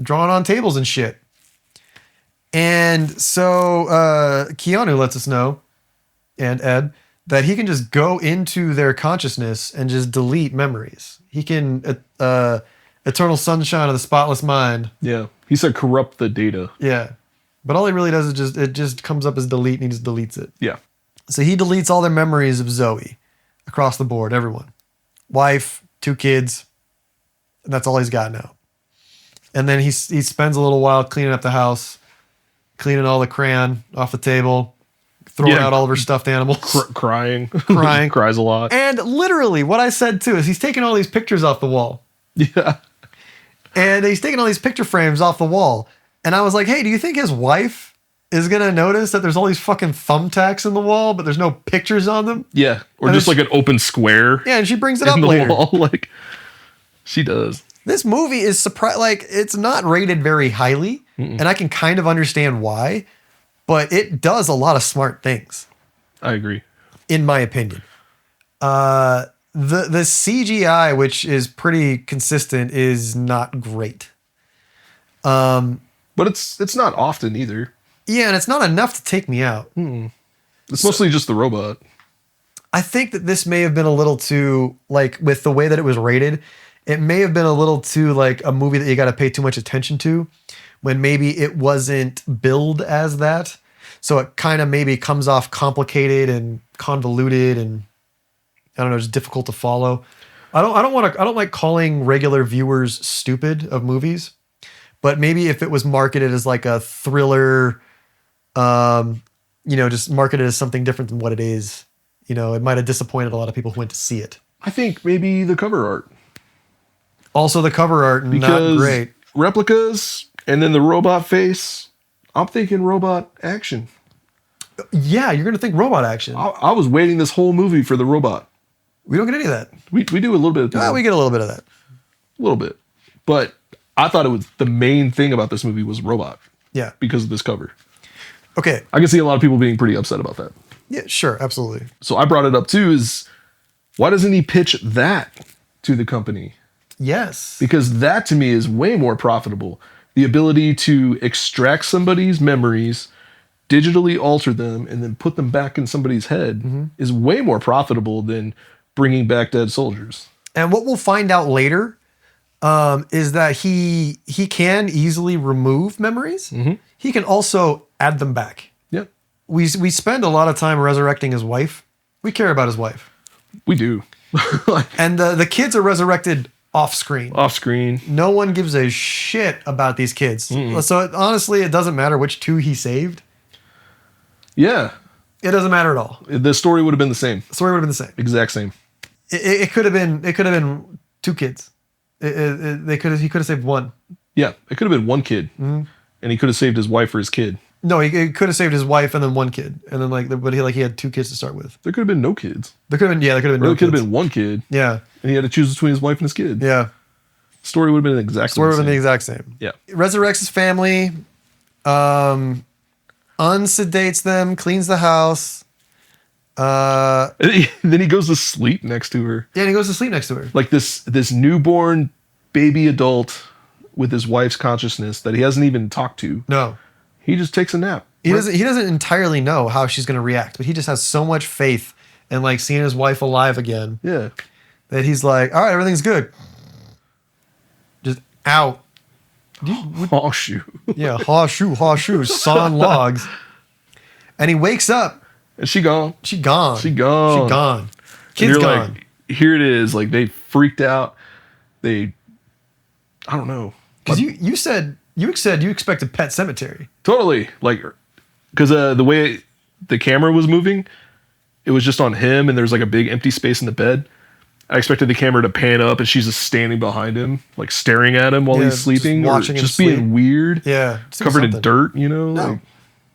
Drawing on tables and shit. And so Keanu lets us know, and Ed, that he can just go into their consciousness and just delete memories. He can eternal sunshine of the spotless mind. Yeah. He said corrupt the data. Yeah. But all he really does is it just comes up as delete, and he just deletes it. Yeah. So he deletes all their memories of Zoe across the board, everyone. Wife, 2 kids, and that's all he's got now. And then he spends a little while cleaning up the house, cleaning all the crayon off the table, throwing out all of her stuffed animals. Crying. Crying. Cries a lot. And literally what I said too is he's taking all these pictures off the wall. Yeah. And he's taking all these picture frames off the wall. And I was like, hey, do you think his wife is going to notice that there's all these fucking thumbtacks in the wall, but there's no pictures on them? Yeah. Or And just then like an open square Yeah, and she brings it up in the later. wall. Like, she does. This movie is it's not rated very highly, and I can kind of understand why, but it does a lot of smart things, I agree. in my opinion. The CGI, which is pretty consistent, is not great. But it's not often either. Yeah, and it's not enough to take me out. It's mostly just the robot. I think that this may have been a little too, like, with the way that it was rated, it may have been a little too like a movie that you got to pay too much attention to, when maybe it wasn't billed as that. So it kind of maybe comes off complicated and convoluted and I don't know, just difficult to follow. I don't like calling regular viewers stupid of movies, but maybe if it was marketed as like a thriller, just marketed as something different than what it is, it might have disappointed a lot of people who went to see it. I think maybe the cover art. Also, the cover art, not Because great. replicas and then the robot face, I'm thinking robot action. Yeah, you're going to think robot action. I was waiting this whole movie for the robot. We don't get any of that. We do a little bit of that. Well, we get a little bit of that. A little bit. But I thought it was the main thing about this movie was robot Yeah. because of this cover. Okay. I can see a lot of people being pretty upset about that. Yeah, sure. Absolutely. So I brought it up too is why doesn't he pitch that to the company? Yes. Because that to me is way more profitable. The ability to extract somebody's memories, digitally alter them, and then put them back in somebody's head is way more profitable than bringing back dead soldiers. And what we'll find out later is that he can easily remove memories. He can also add them back. Yep. We spend a lot of time resurrecting his wife. We care about his wife. We do. Like, And the kids are resurrected off screen. off screen. No one gives a shit about these kids. So honestly, it doesn't matter which 2 he saved. Yeah. It doesn't matter at all. The story would have been the same. The story would have been the same. Exact same. It could have been 2 kids. He could have saved 1. Yeah. It could have been 1 kid. And he could have saved his wife or his kid. No, he could have saved his wife and then 1 kid, and then but he had 2 kids to start with. There could have been no kids. There could have been Or no there could have kids. been 1 kid. Yeah, And he had to choose between his wife and his kid. yeah. Story would have been exactly Story would the have been the same. exact same. Yeah. Resurrects his family, unsedates them, cleans the house. And then he goes to sleep next to her. Yeah, and he goes to sleep next to her. Like this newborn baby adult with his wife's consciousness that he hasn't even talked to. No, He just takes a nap. he doesn't entirely know how she's going to react, but he just has so much faith in like seeing his wife alive again Yeah. that he's like, all right, everything's good. Just out. Oh, shoot. Yeah, haw shoe, sawn logs. And he wakes up. And she gone. She gone. She gone. She gone. And Kid's you're gone. like, here it is. Like they freaked out. I don't know. Because you said you expected Pet Cemetery. Totally. Like, because the way the camera was moving, it was just on him and there's like a big empty space in the bed. I expected the camera to pan up and she's just standing behind him, like staring at him while Yeah, he's just sleeping, watching or him just being sleep. weird. Yeah, just do covered in something. dirt, No. Like,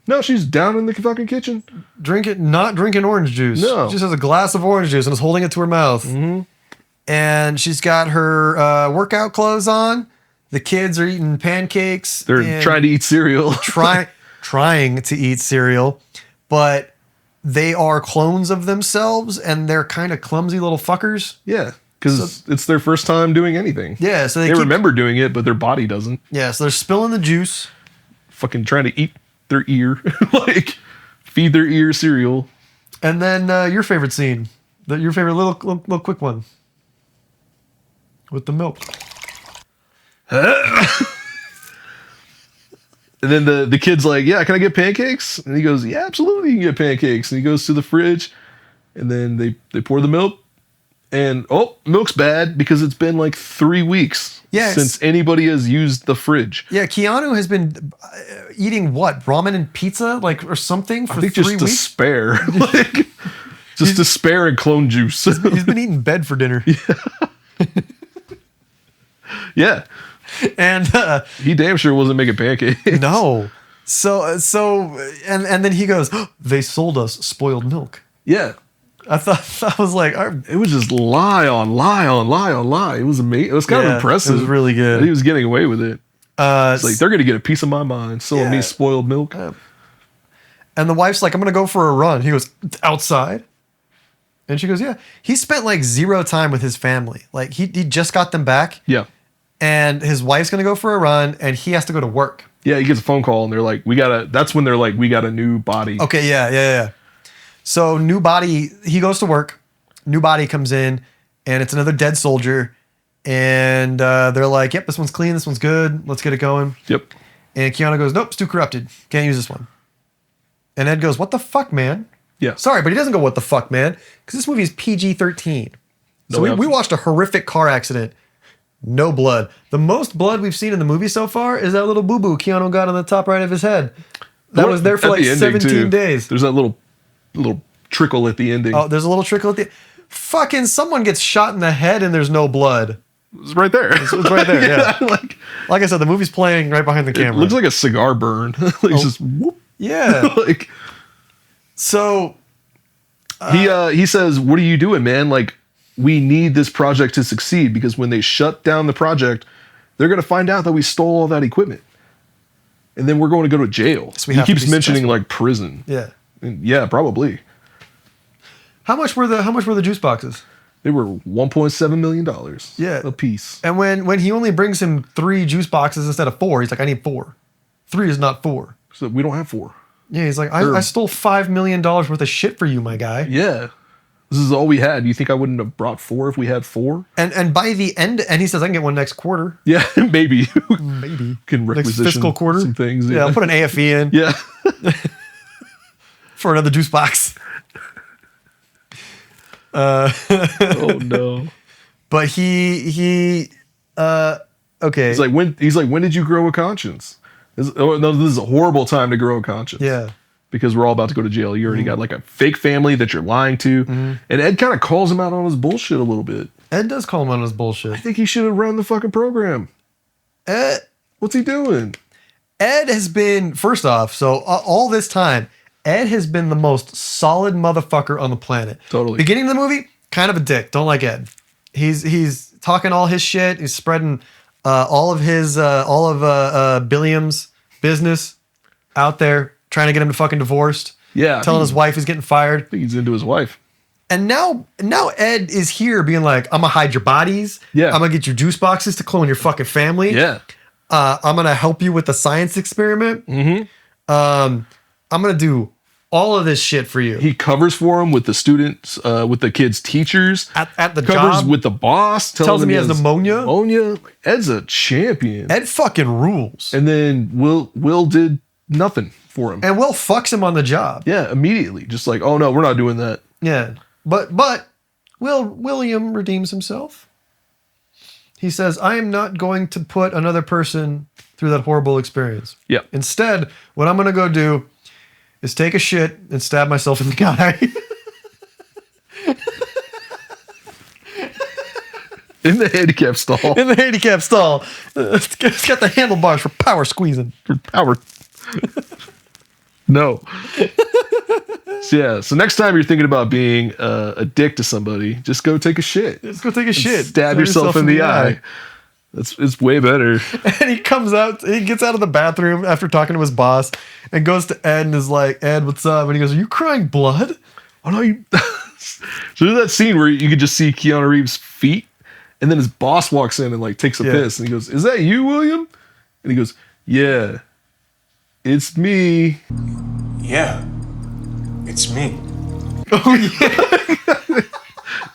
no, she's down in the fucking kitchen. Not drinking orange juice. No. She just has a glass of orange juice and is holding it to her mouth. And she's got her workout clothes on. The kids are eating pancakes. They're and trying to eat cereal. trying to eat cereal, but they are clones of themselves, and they're kind of clumsy little fuckers. Yeah, because it's their first time doing anything. Yeah, so They keep, remember doing it, but their body doesn't. Yeah, so they're spilling the juice. Fucking trying to eat their ear. Like, feed their ear cereal. And then your favorite scene, your favorite little quick one with the milk. And then the kid's like, yeah, can I get pancakes? And he goes, yeah, absolutely, you can get pancakes. And he goes to the fridge, and then they pour the milk, and milk's bad because it's been like 3 weeks since anybody has used the fridge. Yeah, Keanu has been eating what, ramen and pizza, like, or something for 3 weeks. Just despair, like just despair and clone juice. He's been eating bed for dinner. Yeah. And he damn sure wasn't making pancakes. No. So and then he goes, oh, they sold us spoiled milk. Yeah. I was like, it was just lie on lie on lie on lie. It was amazing. It was kind of impressive. It was really good. That he was getting away with it. It's like, they're gonna get a piece of my mind selling me spoiled milk. And the wife's like, I'm gonna go for a run. He goes, outside. And she goes, yeah. He spent like 0 time with his family. Like he just got them back. Yeah. And his wife's gonna go for a run, and he has to go to work. Yeah, he gets a phone call, and they're like, that's when they're like, we got a new body. Okay, yeah. So new body, he goes to work, new body comes in, and it's another dead soldier. And they're like, yep, this one's clean, this one's good, let's get it going. Yep. And Keanu goes, nope, it's too corrupted. Can't use this one. And Ed goes, what the fuck, man? Yeah. Sorry, but he doesn't go, what the fuck, man? Because this movie is PG-13. So we watched a horrific car accident. No blood. The most blood we've seen in the movie so far is that little boo-boo Keanu got on the top right of his head. That was there for like 17 days. There's that little trickle at the ending. Oh, there's a little trickle at the... Fucking someone gets shot in the head and there's no blood. It's right there. It's right there, yeah. Like I said, the movie's playing right behind the camera. It looks like a cigar burn. Just whoop. Yeah. So... he says, what are you doing, man? Like, we need this project to succeed, because when they shut down the project, they're going to find out that we stole all that equipment. And then we're going to go to jail. So he keeps mentioning like prison. Yeah. And yeah, probably. How much were the juice boxes? They were $1.7 million. Yeah. A piece. And when he only brings him 3 juice boxes instead of 4, he's like, I need 4. 3 is not 4. So we don't have 4. Yeah, he's like, I stole $5 million worth of shit for you, my guy. Yeah. This is all we had. You think I wouldn't have brought 4 if we had 4? And by the end, and he says, I can get one next quarter. Yeah, maybe. Maybe. Can requisition next fiscal quarter. some things. Yeah, I'll put an AFE in. Yeah. For another juice box. Oh no. But okay. He's like, when did you grow a conscience? This is a horrible time to grow a conscience. Yeah. Because we're all about to go to jail. You already got like a fake family that you're lying to. And Ed kind of calls him out on his bullshit a little bit. Ed does call him on his bullshit. I think he should have run the fucking program. What's he doing? Ed has been, first off, so all this time, Ed has been the most solid motherfucker on the planet. Totally. Beginning of the movie, kind of a dick. Don't like Ed. He's talking all his shit. He's spreading all of Billiam's business out there, trying to get him to fucking divorced. Yeah. Telling his wife he's getting fired. I think he's into his wife. And now Ed is here being like, I'm gonna hide your bodies. Yeah. I'm gonna get your juice boxes to clone your fucking family. Yeah. I'm gonna help you with the science experiment. Mm-hmm. I'm gonna do all of this shit for you. He covers for him with the students, with the kids' teachers. At the covers job. with the boss. Tells him he has pneumonia. Pneumonia. Ed's a champion. Ed fucking rules. And then Will did nothing for him. And Will fucks him on the job. Yeah, immediately. Just like, oh no, we're not doing that. Yeah. But William redeems himself. He says, I am not going to put another person through that horrible experience. Yeah. Instead, what I'm going to go do is take a shit and stab myself in the guy. In the handicap stall. In the handicap stall. It's got the handlebars for power squeezing. For power. No. So next time you're thinking about being a dick to somebody, just go take a shit. Just go take a shit. Stab yourself in the eye. It's way better. And he comes out, he gets out of the bathroom after talking to his boss and goes to Ed and is like, Ed, what's up? And he goes, are you crying blood? Oh no, so there's that scene where you could just see Keanu Reeves' feet, and then his boss walks in and like takes a piss, and he goes, is that you, William? And he goes, yeah, it's me. Yeah, it's me. Oh yeah.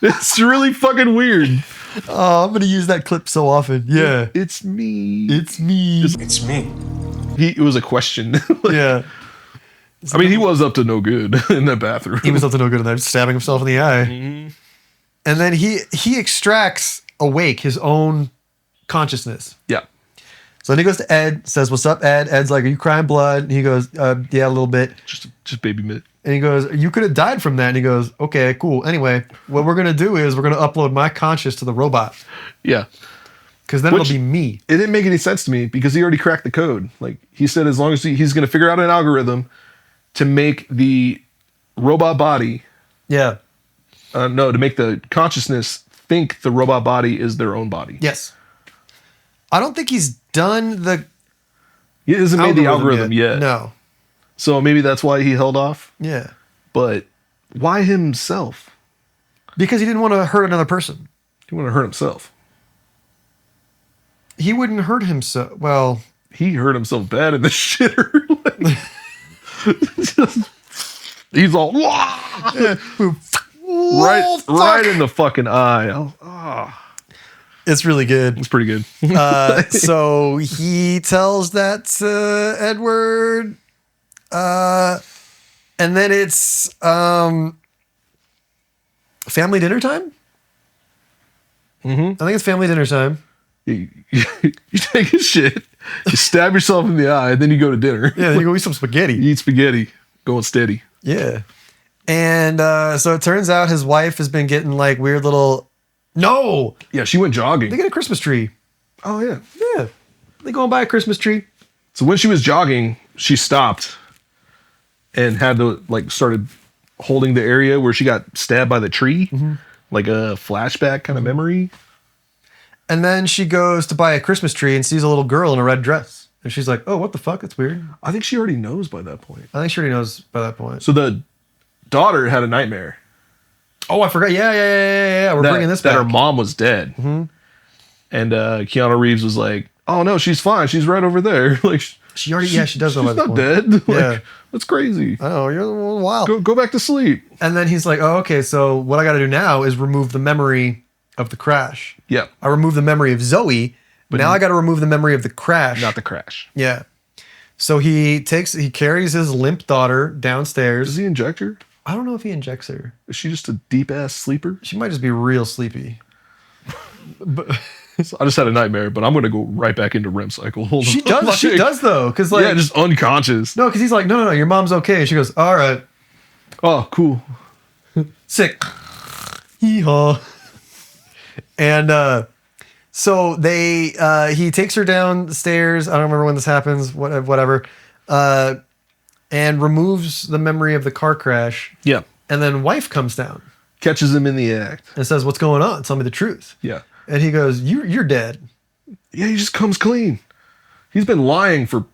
It's really fucking weird. Oh, I'm gonna use that clip so often. Yeah. It's me. It's me. It's me. It was a question. Yeah. I mean, he was up to no good in that bathroom. He was up to no good in there, stabbing himself in the eye. And then he extracts awake his own consciousness. Yeah. So then he goes to Ed, says, "What's up, Ed?" Ed's like, "Are you crying blood?" And he goes, "Yeah, a little bit." Just baby mitt. And he goes, "You could have died from that." And he goes, "Okay, cool. Anyway, what we're going to do is we're going to upload my conscious to the robot. Yeah. Because then it'll be me." It didn't make any sense to me because he already cracked the code. Like he said, as long as he's going to figure out an algorithm to make the robot body, Yeah. to make the consciousness think the robot body is their own body. Yes. I don't think he's done the He hasn't made the algorithm yet. No. So maybe that's why he held off. Yeah. But why himself? Because he didn't want to hurt another person. He wanted to hurt himself. He wouldn't hurt himself. Well, He hurt himself bad in the shitter. He's all right in the fucking eye. it's really good. It's pretty good. So he tells that to Edward. And then it's family dinner time. I think it's family dinner time. You take his shit, you stab yourself in the eye, and then you go to dinner. Yeah, then you go eat some spaghetti. You eat spaghetti, going steady. Yeah. And so it turns out his wife has been getting like weird little. No! Yeah, she went jogging. They get a Christmas tree. Oh, yeah. Yeah. They go and buy a Christmas tree. So when she was jogging, she stopped and had to, like, started holding the area where she got stabbed by the tree. Like a flashback kind of memory. And then she goes to buy a Christmas tree and sees a little girl in a red dress. And she's like, "Oh, what the fuck? That's weird." I think she already knows by that point. I think she already knows by that point. So the daughter had a nightmare. Oh, I forgot. Yeah. We're bringing this back. That her mom was dead. And Keanu Reeves was like, "Oh, no, she's fine. She's right over there." Like, She already, she does know by she's this not point. dead. Like, Yeah. that's crazy. I know, you're a little wild. Go back to sleep. And then he's like, "Oh, okay, so what I got to do now is remove the memory of the crash. Yeah. I removed the memory of Zoe, but now I got to remove the memory of the crash." Not the crash. Yeah. So he carries his limp daughter downstairs. Does he inject her? I don't know if he injects her. Is she just a deep ass sleeper? She might just be real sleepy. But So I just had a nightmare, but I'm going to go right back into REM cycle. Hold she on. does. Like, She does though, because like yeah, just unconscious. no, because he's like, no, your mom's okay. And she goes, "All right, Oh, cool. sick." Hee-haw. And so he takes her downstairs. I don't remember when this happens. Whatever. And removes the memory of the car crash. Yeah. And then wife comes down Catches him in the act. and says, "What's going on? Tell me the truth." Yeah. And he goes, "You're dead." Yeah, he just comes clean. He's been lying for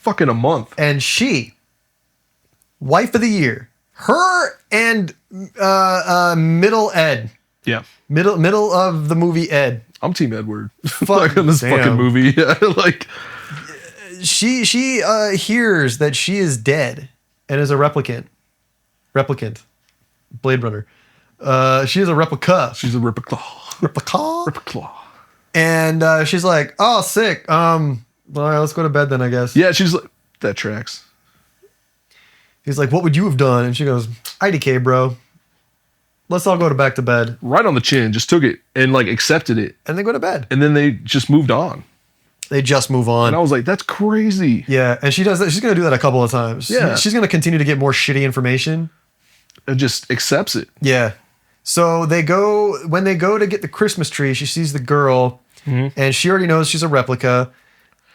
fucking a month. And she, wife of the year, her and middle Ed, Yeah. middle of the movie Ed. I'm Team Edward. Like on this damn. fucking movie. Yeah, like She hears that she is dead and is a replicant. Blade Runner. She is a replica. she's a replica. Replica. And she's like, "Oh, sick. All right, let's go to bed then, I guess." Yeah, she's like, that tracks. He's like, "What would you have done?" And she goes, "IDK, bro. Let's all go back to bed." Right on the chin, just took it and like accepted it. And they go to bed. And then they just moved on. They just move And I on. was like, that's crazy. Yeah, and she does that. She's going to do that a couple of times. Yeah. She's going to continue to get more shitty information. And just accepts it. Yeah. So when they go to get the Christmas tree, she sees the girl and she already knows she's a replica.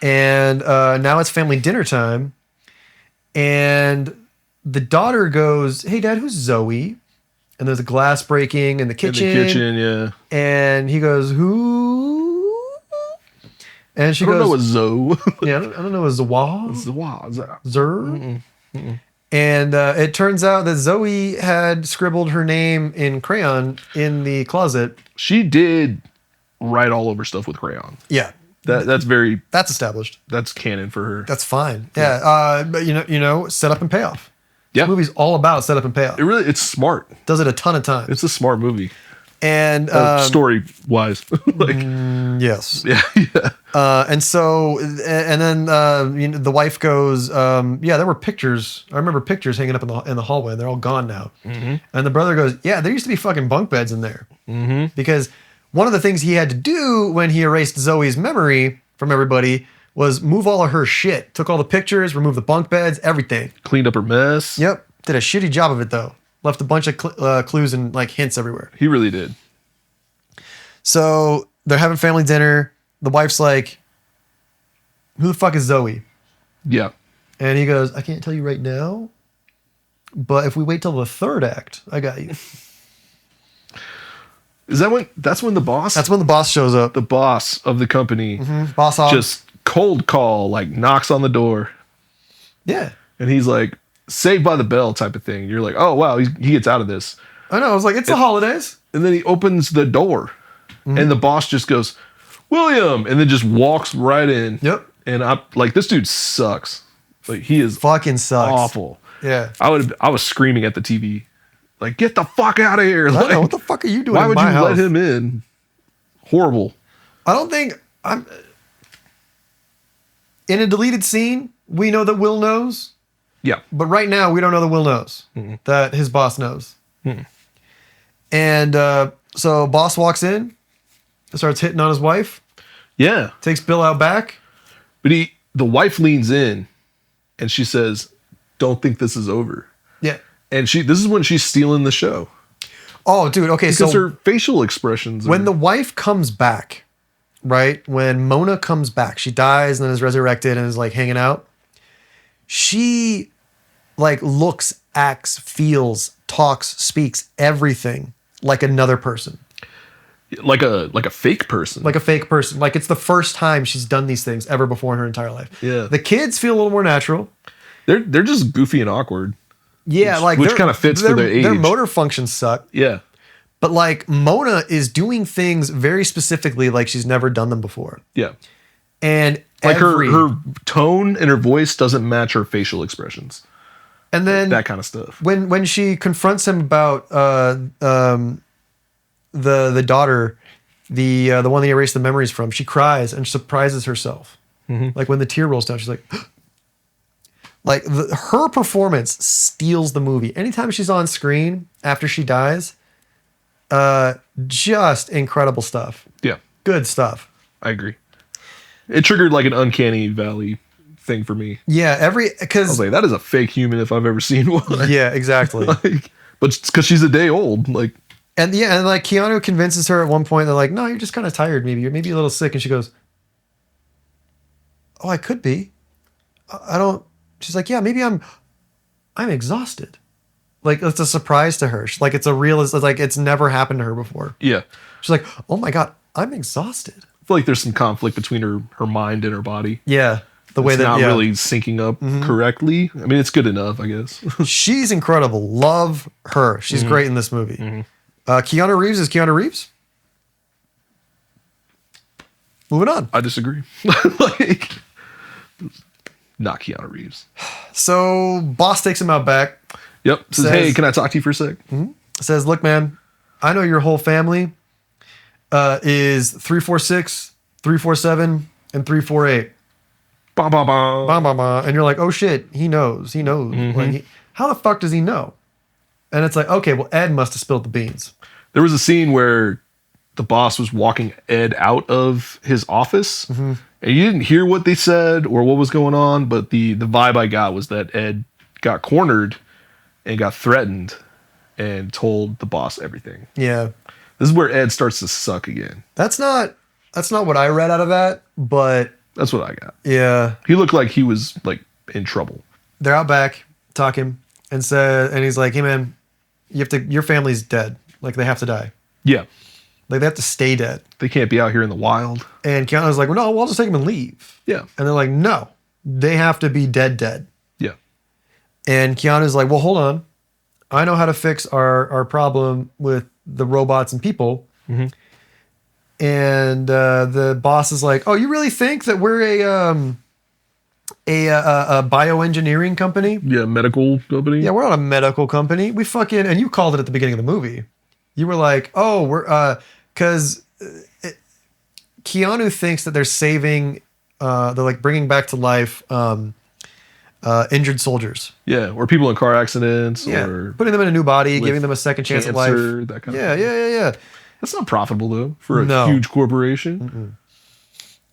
And now it's family dinner time. And the daughter goes, "Hey, Dad, who's Zoe?" And there's a glass breaking in the kitchen. In the kitchen, yeah. And he goes, "Who?" And she I don't goes, know what Zoe. "Yeah, I don't know, is Zawa? Zer?" And it turns out that Zoe had scribbled her name in crayon in the closet. She did write all over stuff with crayon. Yeah, That's established. that's canon for her. That's fine. Yeah, but you know, set up and payoff. Yeah. This movie's all about set up and payoff. It's smart. Does it a ton of times. It's a smart movie. And Story wise. Like, yes. yeah. And so, and then the wife goes, yeah, there were pictures. I remember pictures hanging up in the hallway. They're all gone now. Mm-hmm. And the brother goes, yeah, there used to be fucking bunk beds in there. Mm-hmm. Because one of the things he had to do when he erased Zoe's memory from everybody was move all of her shit. Took all the pictures, removed the bunk beds, everything. Cleaned up her mess. Yep. Did a shitty job of it though. Left a bunch of clues and like hints everywhere. He really did. So they're having family dinner. The wife's like, who the fuck is Zoe? Yeah. And he goes, I can't tell you right now, but if we wait till the third act, I got you. Is that when? That's when the boss. That's when the boss shows up. the boss of the company. Boss hog. Just cold call, like knocks on the door, Yeah. and he's like, "Saved by the bell" type of thing. You're like, "Oh wow, he gets out of this." I know. I was like, it's the holidays. And then he opens the door, and the boss just goes, "William," and then just walks right in. Yep. And I like, this dude sucks. Like, he is Fucking sucks. awful. Yeah. I was screaming at the TV, like, "Get the fuck out of here!" I Like, know. What the fuck are you doing why in would my you house? let him in? Horrible. I don't think I'm in a deleted scene. We know that Will knows, Yeah. but right now we don't know that Will knows that his boss knows. And so boss walks in, starts hitting on his wife, Yeah. takes Bill out back. But the wife leans in and she says, "Don't think this is over." Yeah. And this is when she's stealing the show. Oh, dude. Okay. Because So her facial expressions when are, the wife comes back, right? When Mona comes back, she dies and then is resurrected and is like hanging out. She like looks, acts, feels, talks, speaks everything like another person. like a fake person. Like a fake person. Like it's the first time she's done these things ever before in her entire life. Yeah. The kids feel a little more natural. They're just goofy and awkward. Yeah, Which kind of fits for their age. Their motor functions suck. Yeah. But like Mona is doing things very specifically like she's never done them before. Yeah. And Like her tone and her voice doesn't match her facial expressions. and then That kind of stuff. when she confronts him about the daughter, the one that he erased the memories from, she cries and surprises herself. Like when the tear rolls down, she's like, like her performance steals the movie. Anytime she's on screen after she dies, just incredible stuff. Yeah. Good stuff. I agree. It triggered like an uncanny valley thing for me. Yeah, I was because like, that is a fake human if I've ever seen one. yeah, exactly. Like, but it's because she's a day old. Like, And yeah, and like Keanu convinces her at one point, they're like, no, you're just kind of tired. Maybe you're maybe a little sick. And she goes, oh, I could be. I don't. She's like, yeah, maybe I'm exhausted. Like it's a surprise to her. She's like, it's like it's never happened to her before. yeah. She's like, oh my God, I'm exhausted. I feel like there's some conflict between her mind and her body. Yeah. The way It's that not yeah. really syncing up correctly. I mean, it's good enough, I guess. She's incredible. Love her. She's great in this movie. Keanu Reeves is Keanu Reeves. Moving on. I disagree. Like, not Keanu Reeves. So boss takes him out back. Yep. Says, "Hey, can I talk to you for a sec?" Says, look, man, I know your whole family is 346, 347, and 348. Bah, bah, bah. Bah, bah, bah. And you're like, oh shit, he knows. He knows. Like, how the fuck does he know? And it's like, okay, well, Ed must have spilled the beans. There was a scene where the boss was walking Ed out of his office, and you didn't hear what they said or what was going on, but the vibe I got was that Ed got cornered and got threatened and told the boss everything. Yeah. This is where Ed starts to suck again. That's not what I read out of that, but That's what I got. yeah. He looked like he was like in trouble. They're out back talking and he's like, hey man, your family's dead. Like they have to die. Yeah. Like they have to stay dead. They can't be out here in the wild. And Keanu's like, well, no, we'll just take them and leave. Yeah. And they're like, no, they have to be dead. Yeah. And Keanu's like, well, hold on. I know how to fix our problem with the robots and people. And the boss is like, oh, you really think that we're a bioengineering company? Yeah. Medical company. Yeah, we're not a medical company. We fucking, and you called it at the beginning of the movie. You were like, oh, we're because Keanu thinks that they're saving, they're like bringing back to life injured soldiers. Yeah, or people in car accidents, Yeah, or putting them in a new body, with giving them a second chance at life. cancer, that kind of thing. Yeah. That's not profitable though for a No. huge corporation.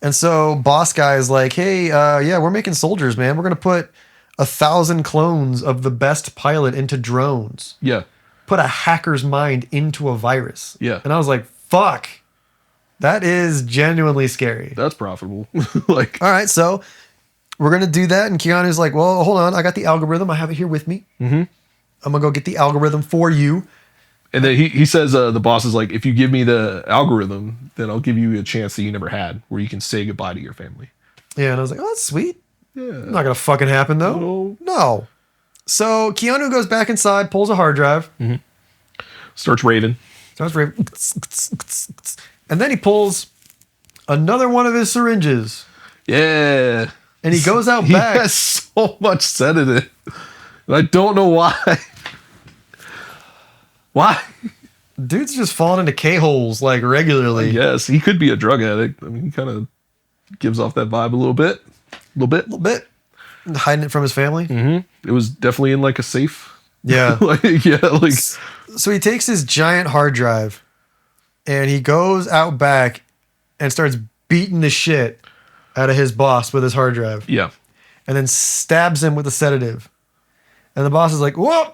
And so boss guy is like, hey, yeah, we're making soldiers, man. We're going to put 1,000 clones of the best pilot into drones. Yeah, Put a hacker's mind into a virus. Yeah. And I was like, fuck. That is genuinely scary. that's profitable. Like, All right, so we're going to do that. And Keanu's like, well, hold on. I got the algorithm. I have it here with me. Mm-hmm. I'm going to go get the algorithm for you. and then he says the boss is like, if you give me the algorithm, then I'll give you a chance that you never had, where you can say goodbye to your family. Yeah, and I was like, oh, that's sweet. Yeah, Not going to fucking happen, though. No. So Keanu goes back inside, pulls a hard drive. starts raving. Starts raving. And then he pulls another one of his syringes. Yeah, And he goes out he back. has so much sedative, and I don't know why. Why? Dude's just falling into K-holes like regularly. Yes, he could be a drug addict. I mean, he kind of gives off that vibe a little bit. A little bit. Hiding it from his family. It was definitely in like a safe. Yeah. like So he takes his giant hard drive and he goes out back and starts beating the shit out of his boss with his hard drive. yeah. And then stabs him with a sedative. And the boss is like, whoop.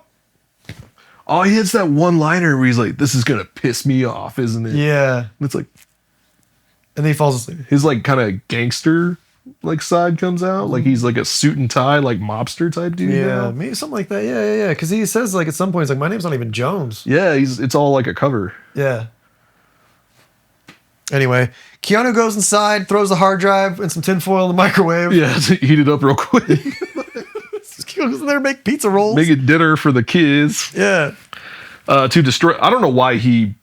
Oh, he hits that one liner where he's like, "This is gonna piss me off, isn't it?" Yeah. And it's like And then he falls asleep. his like kind of gangster like side comes out, like he's like a suit and tie like mobster type dude. Yeah. now. Maybe something like that. Yeah. Because he says like at some point, he's like, my name's not even Jones. Yeah, it's all like a cover. Yeah. Anyway, Keanu goes inside, throws the hard drive and some tinfoil in the microwave. Yeah, to heat it up real quick. He goes in there and make pizza rolls. Making dinner for the kids. Yeah. To destroy. I don't know why he.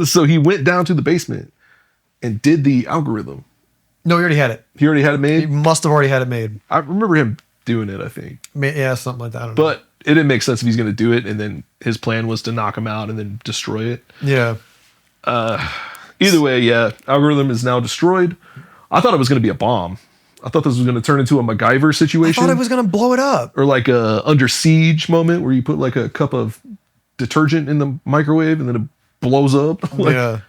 So he went down to the basement and did the algorithm. No, he already had it. He already had it He made. must have already had it made. I remember him doing it, I think, Yeah, something like that. I don't know. but it didn't make sense if he's going to do it, and then his plan was to knock him out and then destroy it. Yeah. Either way, yeah, algorithm is now destroyed. I thought it was going to be a bomb. I thought this was going to turn into a MacGyver I situation. thought it was going to blow it up. Or like a under siege moment where you put like a cup of detergent in the microwave and then it blows up like Yeah.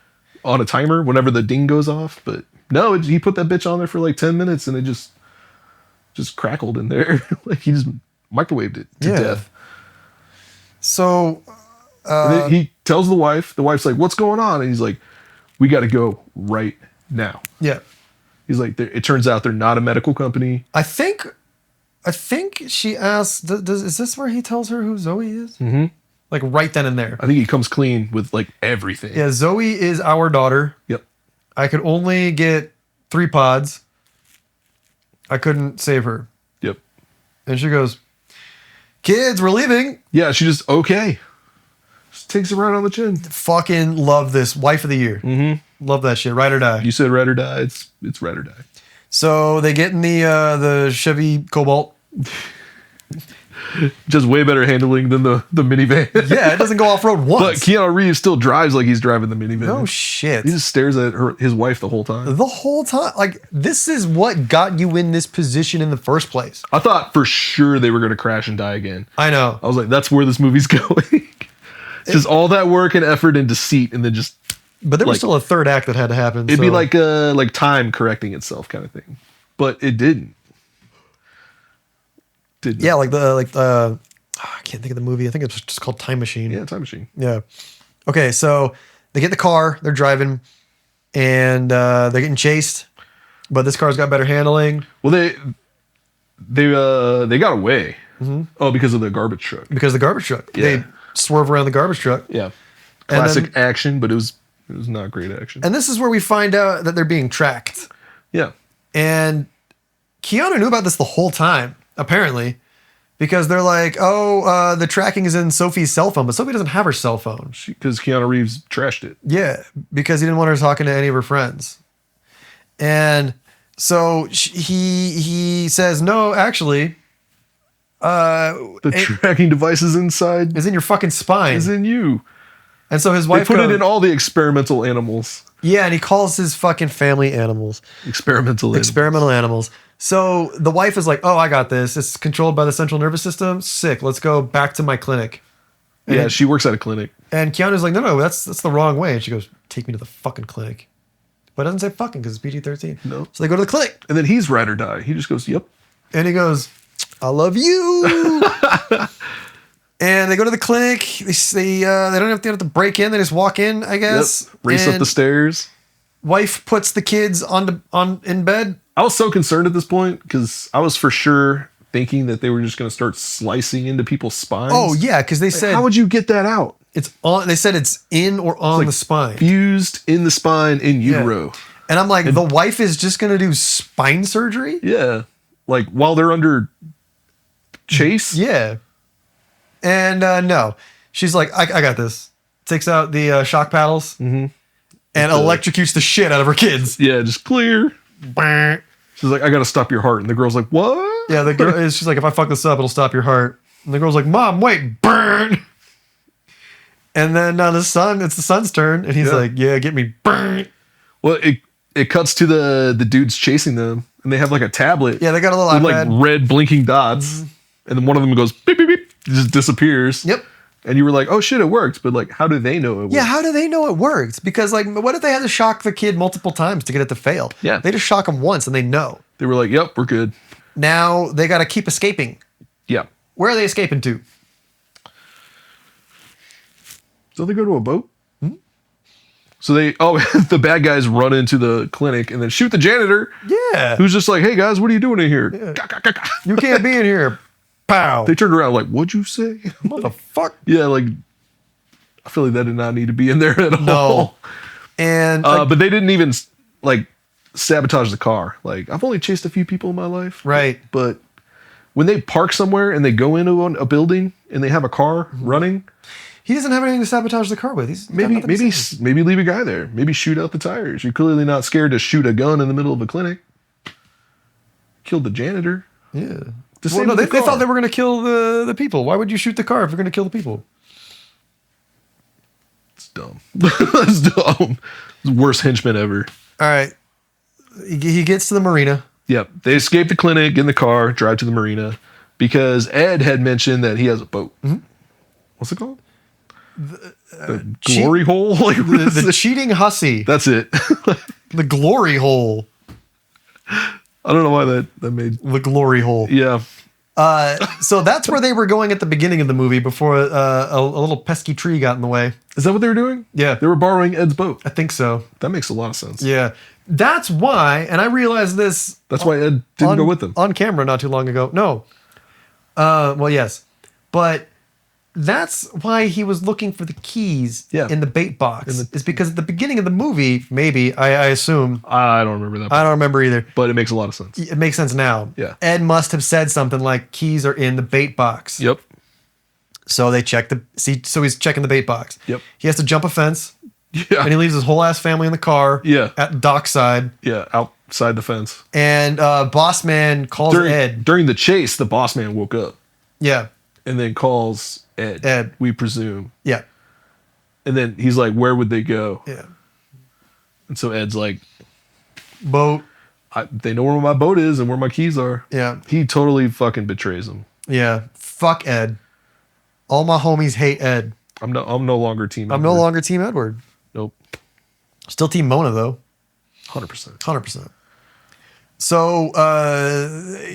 on a timer whenever the ding goes off. But no, he put that bitch on there for like 10 minutes and it just crackled in there. Like he just microwaved it to Yeah. death. So, And then he tells the wife's like, "What's going on?" And he's like, "We got to go right now." yeah. He's like, "It turns out they're not a medical company." I think she asked, is this where he tells her who Zoe is? Mm-hmm. Like right then and there. I think he comes clean with like everything. Yeah, Zoe is our daughter. Yep. I could only get 3 pods. I couldn't save her. Yep. And she goes, kids, we're leaving. Yeah, she just okay. Just takes it right on the chin. Fucking love this. Wife of the year. Mm-hmm. Love that shit. Ride or die. You said ride or die. It's ride or die. So they get in the Chevy Cobalt. Just way better handling than the minivan. Yeah, it doesn't go off road But once. Keanu Reeves still drives like he's driving the minivan. No shit. He just stares at his wife the whole time. The whole time. Like, this is what got you in this position in the first place. I thought for sure they were going to crash and die again. I know. I was like, that's where this movie's going. It's just all that work and effort and deceit, and then just But there was like- still a third act that had to happen. it'd be so- like time correcting itself kind of thing. But it didn't. Didn't. Yeah, I can't think of the movie. I think it's just called Time Machine. Yeah, time machine. Yeah. Okay, so they get the car, they're driving, and they're getting chased. But this car's got better handling Well, they got away. Oh, because of the garbage truck. because of the garbage truck. Yeah. They swerve around the garbage truck. Yeah. And Classic then- action, but it was not great action. And this is where we find out that they're being tracked. Yeah. And Keanu knew about this the whole time, apparently, because they're like, oh, the tracking is in Sophie's cell phone, but Sophie doesn't have her cell phone. Because Keanu Reeves trashed it. Yeah, because he didn't want her talking to any of her friends. And so he says, no, actually, The tracking device is inside. is in your fucking spine. Is in you. And so his They wife put it goes- in all the experimental animals. Yeah, and he calls his fucking family animals. Experimental animals. So the wife is like, "Oh, I got this. It's controlled by the central nervous system. Sick. Let's go back to my clinic." Yeah, she works at a clinic. And Keanu's like, "No, that's the wrong way." And she goes, "Take me to the fucking clinic." But it doesn't say fucking because it's PG-13. No. So they go to the clinic. And then he's ride or die. He just goes, yep. And he goes, "I love you." And they go to the clinic. They don't have to break in. They just walk in, I guess. Yep. Race up And the stairs. Wife puts the kids in bed. I was so concerned at this point because I was for sure thinking that they were just going to start slicing into people's spines. Oh yeah, because they said how would you get that out? it's on. They said it's in or on the spine. Fused in the spine in utero. And I'm like, the wife is just gonna do spine surgery? Yeah. Like while they're under chase? Yeah. And no, she's like, I got this. Takes out the shock paddles and electrocutes the shit out of her kids. Yeah, just clear. She's like, I gotta stop your heart. And the girl's like, what? Yeah, the girl is. She's like, if I fuck this up, it'll stop your heart. And the girl's like, Mom, wait, burn. And then it's the son's turn, and he's like, yeah, get me burn. Well, it cuts to the dudes chasing them, and they have like a tablet. Yeah, they got a little with iPad. like red blinking dots, and then one of them goes beep beep beep, it just disappears. Yep. And you were like, oh shit, it worked. But like, how do they know it worked? Yeah, how do they know it worked? Because like, what if they had to shock the kid multiple times to get it to fail? Yeah. They just shock them once, and they know. They were like, yep, we're good. Now they got to keep escaping. Yeah. Where are they escaping to? So they go to a boat. So the bad guys run into the clinic and then shoot the janitor. Yeah. Who's just like, hey guys, what are you doing in here? You can't be in here. Pow. They turned around like, what'd you say? What the fuck? Yeah, like I feel like that did not need to be in there at all. No. And but they didn't even like sabotage the car. Like I've only chased a few people in my life. right. But when they park somewhere and they go into a building and they have a car running, He doesn't have anything to sabotage the car with. He's got nothing to say. maybe leave a guy there. Maybe shoot out the tires. You're clearly not scared to shoot a gun in the middle of a clinic. Killed the janitor. Yeah. The Well, same no, with they the car. thought they were going to kill the people. Why would you shoot the car if you're going to kill the people? It's dumb. It's dumb. It's the worst henchman ever. All right. He gets to the marina. Yep. They escape the clinic in the car, drive to the marina because Ed had mentioned that he has a boat. What's it called? The glory hole? Like, what is The it? cheating hussy. That's it. The glory hole. I don't know why that made. The glory hole. Yeah. So that's where they were going at the beginning of the movie before a little pesky tree got in the way. Is that what they were doing? Yeah. They were borrowing Ed's boat. I think so. That makes a lot of sense. Yeah. That's why, and I realized this. That's why Ed didn't go with them. On camera not too long ago. No. Well, yes. But that's why he was looking for the keys in the bait box. It's because at the beginning of the movie, maybe, I assume. I don't remember that. I don't remember either. But it makes a lot of sense. It makes sense now. Yeah. Ed must have said something like, keys are in the bait box. Yep. So they check so he's checking the bait box. Yep. He has to jump a fence. Yeah. And he leaves his whole ass family in the car. Yeah. At the dockside. Yeah. Outside the fence. And Boss Man calls Ed. During the chase, the boss man woke up. Yeah. And then calls Ed. We presume. Yeah. And then he's like, where would they go? Yeah. And so Ed's like, boat. They know where my boat is and where my keys are. Yeah. He totally fucking betrays him. Yeah. Fuck Ed. All my homies hate Ed. I'm no longer team Edward. I'm no longer team Edward. Nope. Still team Mona though. 100%. 100%. So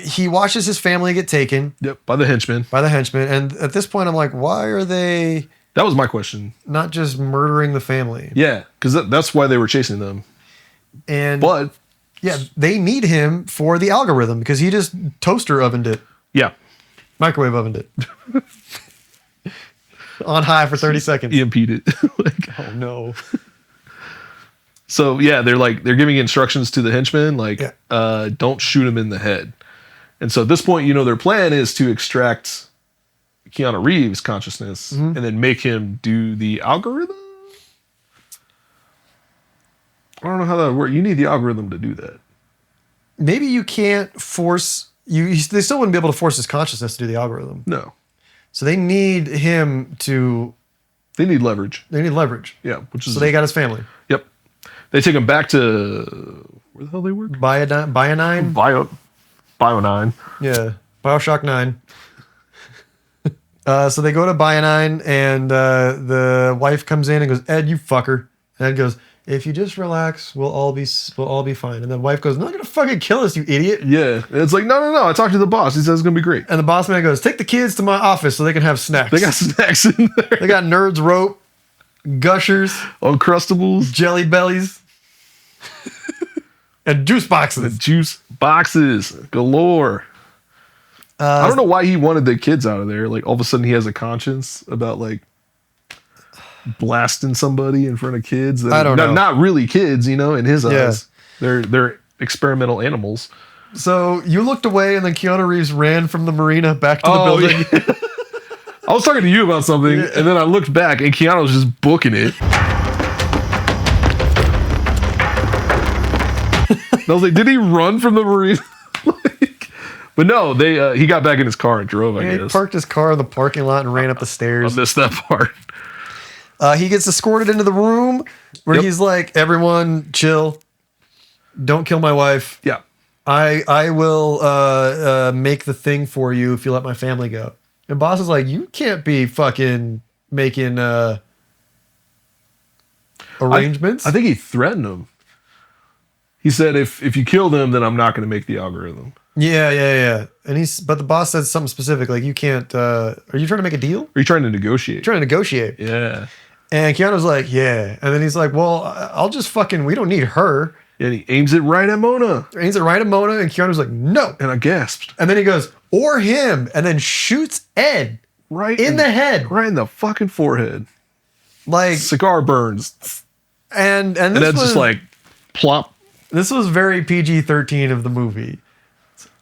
he watches his family get taken. Yep. By the henchman. And at this point I'm like, why are they That was my question. not just murdering the family? Yeah. Because that's why they were chasing them. But yeah, they need him for the algorithm because he just toaster ovened it. Yeah. Microwave ovened it. On high for 30 seconds. EMP'd it. Oh no. So yeah, they're giving instructions to the henchmen, don't shoot him in the head. And so at this point, their plan is to extract Keanu Reeves' consciousness and then make him do the algorithm. I don't know how that would work. You need the algorithm to do that. Maybe you can't force they still wouldn't be able to force his consciousness to do the algorithm. No. So they need him to. They need leverage. They need leverage. Yeah, which is So they got his family. Yep. They take him back to where the hell they work? Bionine. Bio 9. Yeah, Bioshock 9. So they go to Bionine, and the wife comes in and goes, "Ed, you fucker." And Ed goes, "If you just relax, we'll all be fine." And the wife goes, "I'm not gonna fucking kill us, you idiot." Yeah. And it's like, no. I talked to the boss. He says it's gonna be great. And the boss man goes, "Take the kids to my office so they can have snacks." They got snacks in there. They got Nerds Rope, Gushers, Uncrustables, Jelly Bellies, and juice boxes. juice boxes galore. I don't know why he wanted the kids out of there. Like all of a sudden he has a conscience about like blasting somebody in front of kids. I don't know. Not really kids, in his eyes. They're experimental animals. So you looked away, and then Keanu Reeves ran from the marina back to the building. Yeah. I was talking to you about something, and then I looked back, and Keanu was just booking it. I was like, did he run from the marina? But no, he got back in his car and drove, I He guess. parked his car in the parking lot and ran up the stairs. I missed that part. He gets escorted into the room where he's like, "Everyone, chill. Don't kill my wife. Yeah. I will make the thing for you if you let my family go." And boss is like, "You can't be fucking making arrangements." I think he threatened him. He said, if you kill them, then I'm not going to make the algorithm. Yeah. And but the boss said something specific, like, "You can't. Are you trying to make a deal? Are you trying to negotiate? Trying to negotiate?" Yeah. And Keanu's like, "Yeah." And then he's like, "Well, I'll just fucking. We don't need her." And he aims it right at Mona. And he's like, right at Mona, and Keanu's like, "No." And I gasped. And then he goes, "Or him," and then shoots Ed Right in the head. Right in the fucking forehead. Like, Cigar burns. and And this that's was just like plop. this was very PG-13 of the movie.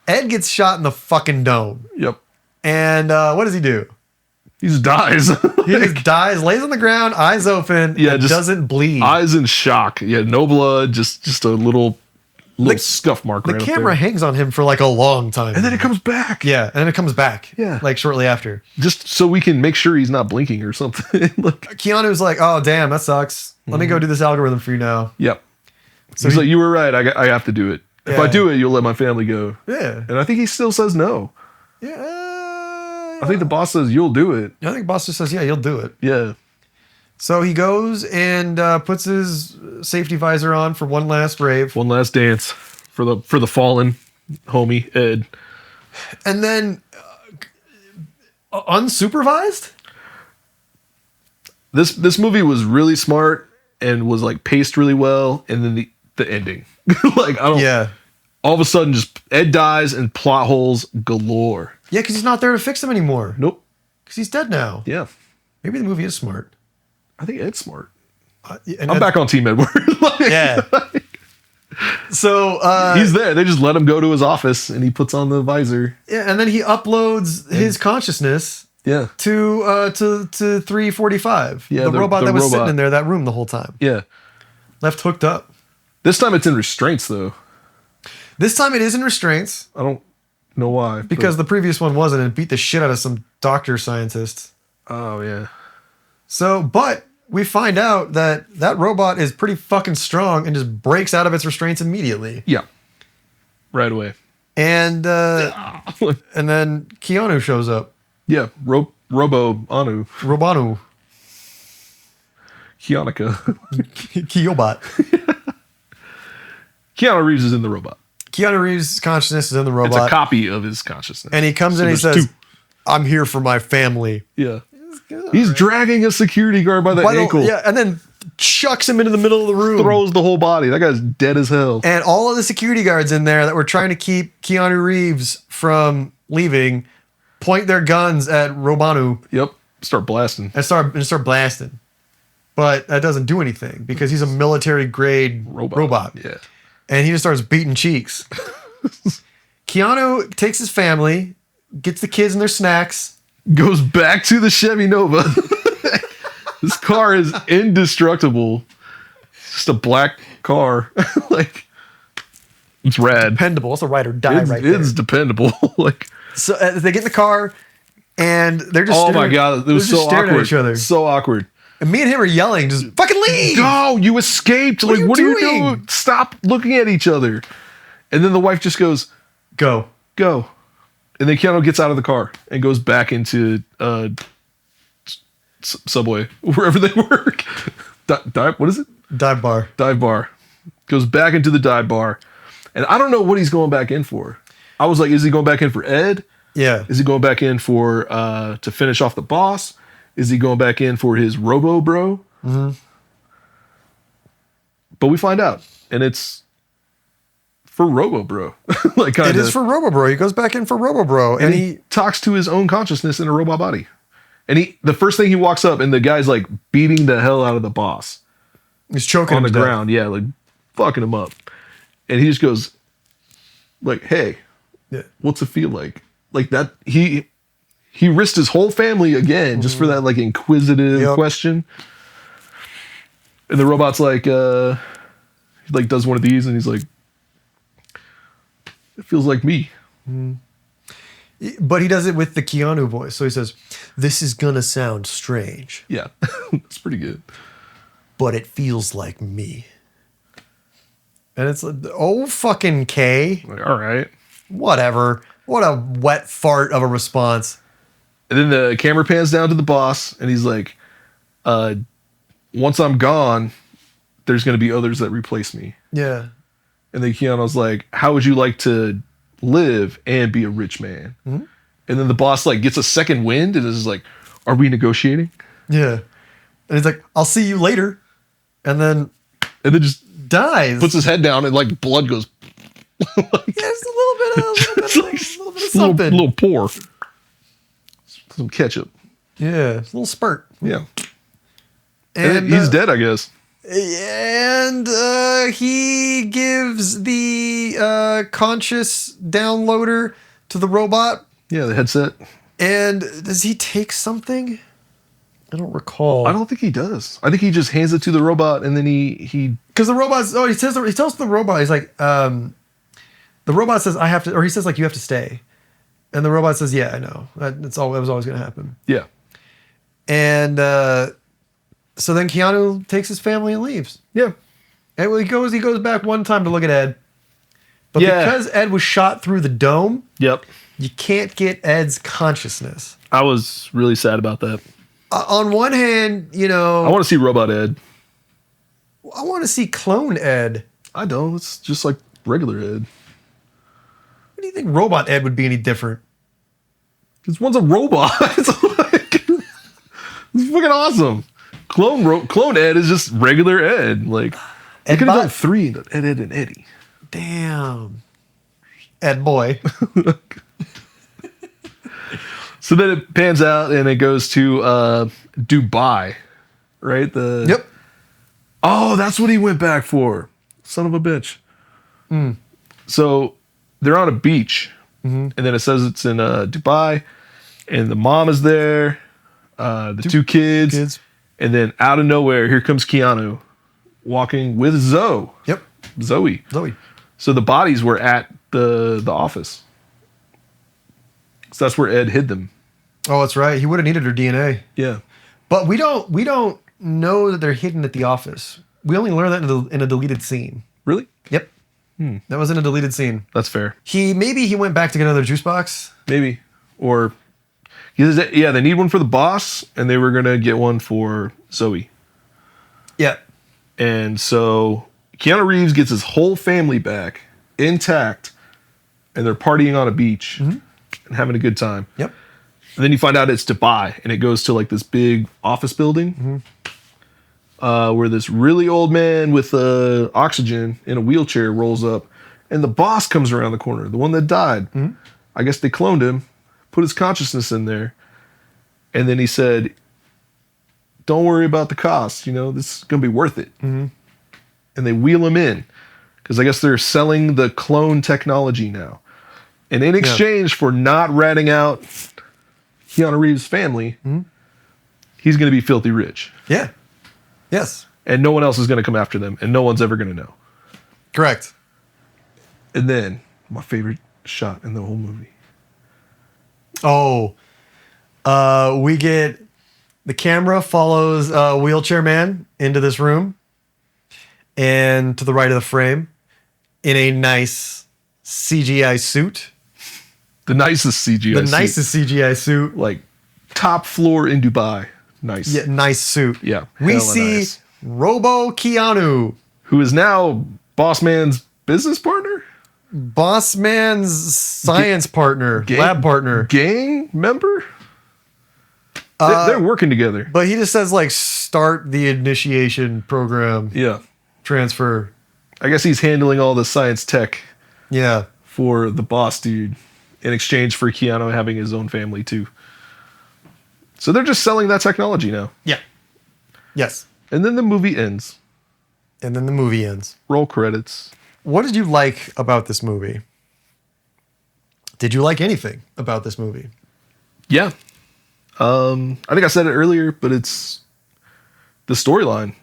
Ed gets shot in the fucking dome. Yep. And what does he do? He just dies. He just dies, lays on the ground, eyes open, Yeah, and just doesn't bleed. Eyes in shock. Yeah, no blood, just a little scuff mark The right up camera there. hangs on him for like a long time. And then it comes back. Yeah, and then it comes back. Yeah. Like shortly after. Just so we can make sure he's not blinking or something. Like, Keanu's like, "Oh, damn, that sucks. Let me go do this algorithm for you now." yep. So He's like, you were right. I have to do it. If Yeah. I do it, you'll let my family go. Yeah. And I think he still says no. Yeah. I think the boss says you'll do it. I think boss just says, "Yeah, you'll do it." Yeah. So he goes and puts his safety visor on for one last rave. One last dance for the fallen homie Ed. And then unsupervised? This movie was really smart and was like paced really well, and then the ending. Like I don't Yeah. all of a sudden just Ed dies and plot holes galore. Yeah, because he's not there to fix him anymore. Nope. Because he's dead now. Yeah. Maybe the movie is smart. I think Ed's smart. And I'm back on Team Edward. Like, Yeah. So he's there. They just let him go to his office and he puts on the visor. yeah, and then he uploads his consciousness Yeah. to 345. Yeah, the robot that was robot. sitting in there that room the whole time. Yeah. Left hooked up. This time it's in restraints though. This time it is in restraints I don't know why. because the previous one wasn't and beat the shit out of some doctor scientists. oh yeah. So, but we find out that robot is pretty fucking strong and just breaks out of its restraints immediately. Yeah. Right away. And and then Keanu shows up. Yeah. Robo Anu. Robanu. Keanuka. Keobot. Keanu Reeves is in the robot. Keanu Reeves' consciousness is in the robot. It's a copy of his consciousness. And he comes in and he there's says, two. "I'm here for my family." Yeah. He's dragging a security guard by the ankle. Yeah, and then chucks him into the middle of the room. Throws the whole body. That guy's dead as hell. And all of the security guards in there that were trying to keep Keanu Reeves from leaving point their guns at Robanu Yep. Start blasting. and start blasting. But that doesn't do anything because he's a military grade robot. Yeah. And he just starts beating cheeks. Keanu takes his family, gets the kids and their snacks. Goes back to the Chevy Nova. This car is indestructible. It's just a black car. Like It's rad. Dependable. It's a ride or die right there. It's dependable. Like, So they get in the car, and they're just oh my god, it was so staring awkward. at each other. So awkward. And me and him are yelling, just fucking leave. No, you escaped. What Like, are you what are you doing? doing? Stop looking at each other. And then the wife just goes, Go. go. And then Keanu gets out of the car and goes back into Subway, wherever they work. Dive, what is it? Dive bar. Dive bar. Goes back into the dive bar. And I don't know what he's going back in for. I was like, is he going back in for Ed? Yeah. Is he going back in for to finish off the boss? Is he going back in for his Robo Bro? Mm-hmm. But we find out, and it's for Robo Bro. Like, kinda. It is for RoboBro. He goes back in for RoboBro, And he talks to his own consciousness in a robot body. And the first thing he walks up, and the guy's like beating the hell out of the boss he's choking on him the to death. ground. Yeah, like fucking him up. And he just goes, like, hey, Yeah. what's it feel like? Like that, he risked his whole family again just for that like inquisitive Yep. question. And the robot's like, he like does one of these, and he's like, it feels like me. But he does it with the Keanu voice. So he says, this is going to sound strange, Yeah, it's pretty good. but it feels like me. And it's like, oh, fucking K. Like, all right. Whatever. What a wet fart of a response. And then the camera pans down to the boss, and he's like, once I'm gone, there's going to be others that replace me. Yeah. And then Keanu's like, how would you like to live and be a rich man? Mm-hmm. And then the boss like gets a second wind and is like, are we negotiating? Yeah. And he's like, I'll see you later. And then And then just dies. puts his head down and like blood goes, Yeah, it's a little bit of, it's like little bit of a something. little pour. Some ketchup. Yeah, it's a little spurt. Yeah. And And he's dead, I guess. And he gives the conscious downloader to the robot. Yeah, the headset. And does he take something? I don't recall. I don't think he does. I think he just hands it to the robot and then he Because the robot's he tells the robot, he's like, the robot says I have to, or he says like you have to stay, and the robot says, yeah, I know, that was always going to happen. yeah. And so then Keanu takes his family and leaves. Yeah. And he goes back one time to look at Ed, but Yeah. because Ed was shot through the dome, Yep. you can't get Ed's consciousness. I was really sad about that. On one hand, I want to see Robot Ed. I want to see clone Ed. I don't. It's just like regular Ed. What do you think Robot Ed would be any different? Because one's a robot. It's like, it's fucking awesome. Clone Ed is just regular Ed. Like, they could have done 3, Ed, and Eddie. Damn. Ed boy. So then it pans out and it goes to Dubai, right? Yep. Oh, that's what he went back for. Son of a bitch. So they're on a beach, and then it says it's in Dubai, and the mom is there, the two kids, and then out of nowhere, here comes Keanu walking with Zoe. Yep. Zoe. So the bodies were at the office. So that's where Ed hid them. Oh, that's right. He would have needed her DNA. Yeah. But we don't know that they're hidden at the office. We only learn that in a deleted scene. Really? Yep. That was in a deleted scene. That's fair. Maybe he went back to get another juice box. Maybe. Or, yeah, they need one for the boss, and they were going to get one for Zoe. Yeah. And so Keanu Reeves gets his whole family back intact, and they're partying on a beach and having a good time. Yep. And then you find out it's Dubai, and it goes to like this big office building where this really old man with oxygen in a wheelchair rolls up, and the boss comes around the corner, the one that died. I guess they cloned him, put his consciousness in there, and then he said, don't worry about the cost, this is going to be worth it. And they wheel him in, because I guess they're selling the clone technology now. And in exchange for not ratting out Keanu Reeves' family, he's going to be filthy rich. Yeah. Yes. And no one else is going to come after them, and no one's ever going to know. Correct. And then my favorite shot in the whole movie. Oh, we get the camera follows a wheelchair man into this room, and to the right of the frame, in a nice CGI suit, The nicest CGI the suit. nicest CGI suit, Like top floor in Dubai. Nice. yeah, nice suit. Yeah, we hella see nice. Robo Keanu, Who is now Boss Man's business partner? Boss Man's science partner, lab partner. Gang member? They're working together. But he just says like start the initiation program Yeah. transfer. I guess he's handling all the science tech Yeah. for the boss dude in exchange for Keanu having his own family too. So they're just selling that technology now. Yeah. Yes. And then the movie ends. And then the movie ends. Roll credits. What did you like about this movie? Did you like anything about this movie? Yeah. I think I said it earlier, but it's the storyline.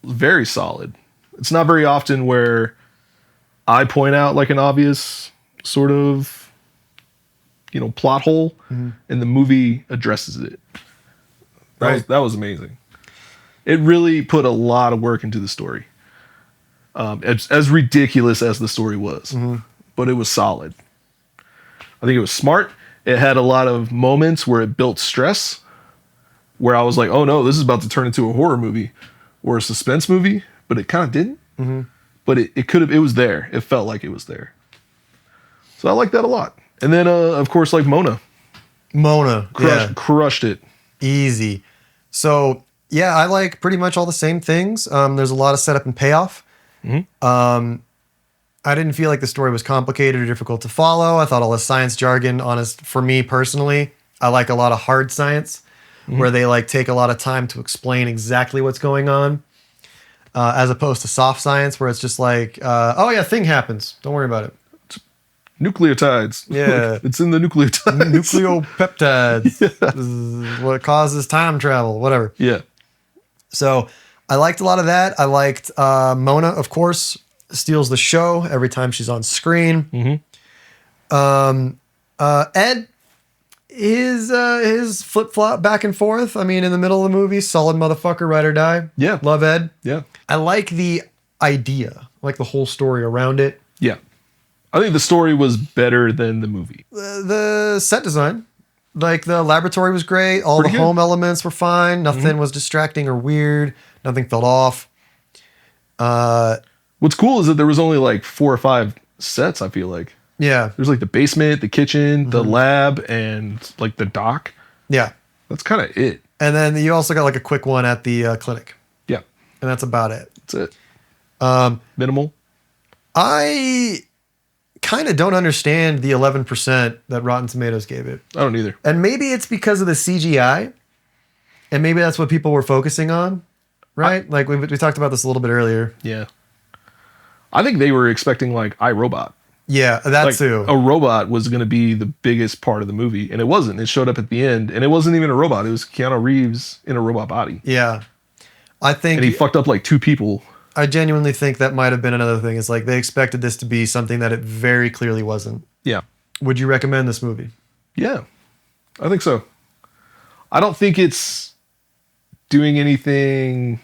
Very solid. It's not very often where I point out like an obvious sort of, plot hole, and the movie addresses it. That was amazing. It really put a lot of work into the story. As ridiculous as the story was, but it was solid. I think it was smart. It had a lot of moments where it built stress, where I was like, oh no, this is about to turn into a horror movie or a suspense movie, but it kind of didn't. But it could have, it was there. It felt like it was there. So I like that a lot. And then, of course, like Mona. Crushed it. Easy. So, yeah, I like pretty much all the same things. There's a lot of setup and payoff. I didn't feel like the story was complicated or difficult to follow. I thought all the science jargon, for me personally, I like a lot of hard science where they like take a lot of time to explain exactly what's going on, as opposed to soft science where it's just like, oh yeah, thing happens. Don't worry about it. Nucleotides. Yeah. It's in the nucleotides. Nucleopeptides. This is what causes time travel, whatever. Yeah. So I liked a lot of that. I liked Mona, of course, steals the show every time she's on screen. Ed, his flip-flop back and forth. I mean, in the middle of the movie, solid motherfucker, ride or die. Yeah. Love Ed. Yeah. I like the idea, like the whole story around it. Yeah. I think the story was better than the movie. The set design, like the laboratory was great. All Pretty the good. home elements were fine. Nothing was distracting or weird. Nothing felt off. What's cool is that there was only like 4 or 5 sets, I feel like. Yeah. There's like the basement, the kitchen, the lab, and like the dock. Yeah. That's kind of it. And then you also got like a quick one at the clinic. Yeah. And that's about it. That's it. Minimal. I kind of don't understand the 11% that Rotten Tomatoes gave it. I don't either. And maybe it's because of the CGI. And maybe that's what people were focusing on. Right? Like we talked about this a little bit earlier. Yeah. I think they were expecting like iRobot. Yeah, that Like too. a robot was going to be the biggest part of the movie, and it wasn't. It showed up at the end, and it wasn't even a robot. It was Keanu Reeves in a robot body, Yeah. I think and he fucked up like 2 people. I genuinely think that might have been another thing. It's like they expected this to be something that it very clearly wasn't. Yeah. Would you recommend this movie? Yeah. I think so. I don't think it's doing anything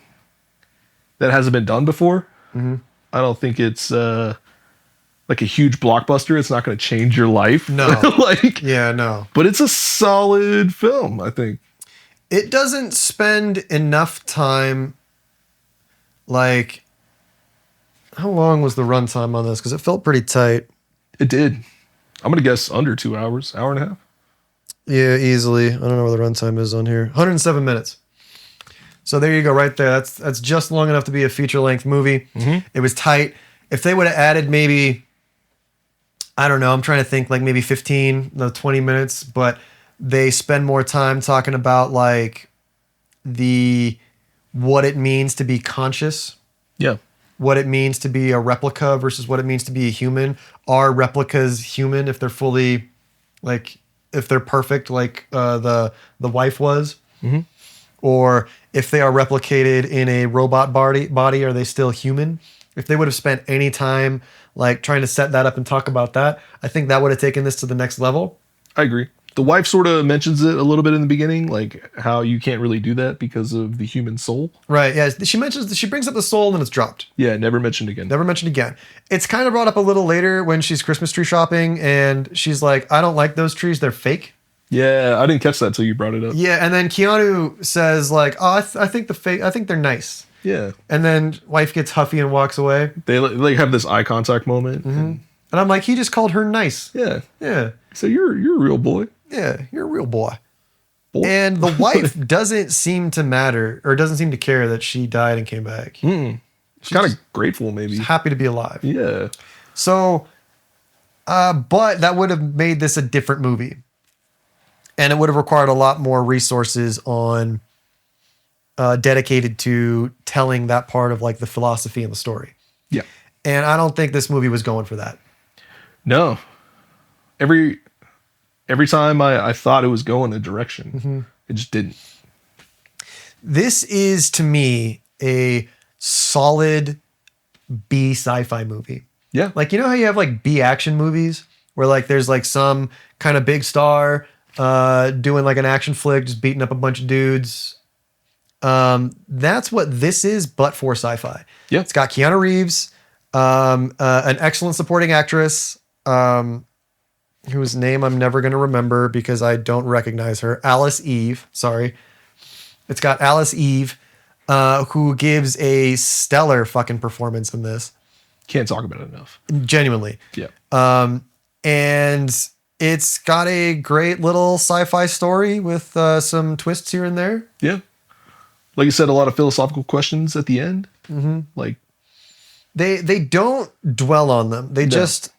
that hasn't been done before. I don't think it's like a huge blockbuster. It's not going to change your life. No. Like, Yeah, no. but it's a solid film, I think. It doesn't spend enough time. Like, how long was the runtime on this? Because it felt pretty tight. It did. I'm going to guess under 2 hours, hour and a half. Yeah, easily. I don't know where the runtime is on here. 107 minutes. So there you go, right there. That's just long enough to be a feature-length movie. It was tight. If they would have added maybe, I don't know, I'm trying to think like maybe 15, no, 20 minutes, but they spend more time talking about like what it means to be conscious, Yeah. what it means to be a replica versus what it means to be a human. Are replicas human if they're fully, like, if they're perfect like the wife was? Or if they are replicated in a robot body, are they still human? If they would have spent any time like trying to set that up and talk about that. I think that would have taken this to the next level. I agree. The wife sort of mentions it a little bit in the beginning, like how you can't really do that because of the human soul. Right. Yeah. She brings up the soul and it's dropped. Yeah, never mentioned again. Never mentioned again. It's kind of brought up a little later when she's Christmas tree shopping and she's like, I don't like those trees. They're fake. Yeah, I didn't catch that till you brought it up. Yeah. And then Keanu says like, oh, I think I think they're nice. Yeah. And then wife gets huffy and walks away. They like have this eye contact moment. And I'm like, he just called her nice. Yeah. Yeah. So you're a real boy. Yeah. You're a real boy. Boy. And the wife doesn't seem to matter or doesn't seem to care that she died and came back. She's kind of grateful, maybe. Happy to be alive. Yeah. So, but that would have made this a different movie. And it would have required a lot more resources on dedicated to telling that part of like the philosophy and the story. Yeah. And I don't think this movie was going for that. No. Every time I thought it was going a direction, it just didn't. This is to me a solid B sci-fi movie. Yeah. Like, you know how you have like B action movies where like there's like some kind of big star doing like an action flick, just beating up a bunch of dudes. That's what this is, but for sci-fi. Yeah. It's got Keanu Reeves, an excellent supporting actress, whose name I'm never going to remember because I don't recognize her. Alice Eve. Sorry. It's got Alice Eve, who gives a stellar fucking performance in this. Can't talk about it enough. Genuinely. Yeah. And it's got a great little sci-fi story with some twists here and there. Yeah. Like you said, a lot of philosophical questions at the end. Like They don't dwell on them. They just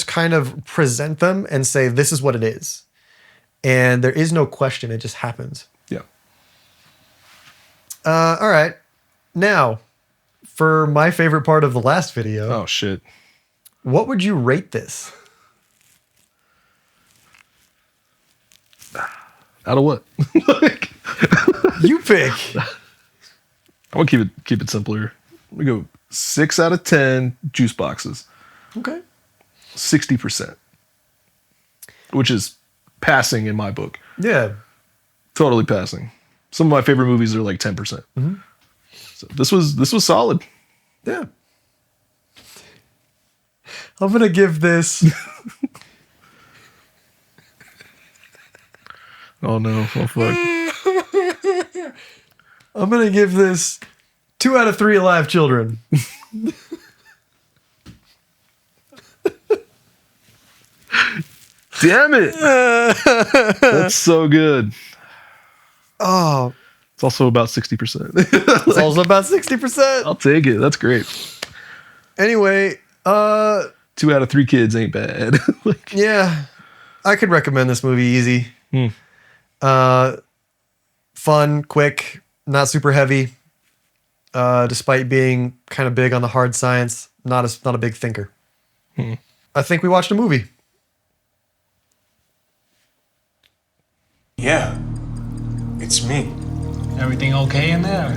kind of present them and say, this is what it is. And there is no question. It just happens. yeah. All right. Now, for my favorite part of the last video, Oh shit. what would you rate this? Out of what? Like, You pick. I want to keep it simpler. We go 6 out of 10 juice boxes. Okay. 60%. Which is passing in my book. Yeah. Totally passing. Some of my favorite movies are like 10%. So this was solid. Yeah. I'm going to give this. Oh no. Oh fuck. I'm going to give this 2 out of 3 alive children. Damn it. That's so good. Oh, It's also about 60%. it's also about 60%. I'll take it. That's great. Anyway, 2 out of 3 kids ain't bad. Like, yeah, I could recommend this movie easy. Fun, quick, not super heavy. Despite being kind of big on the hard science, not a big thinker. I think we watched a movie. Yeah, it's me. Everything okay in there?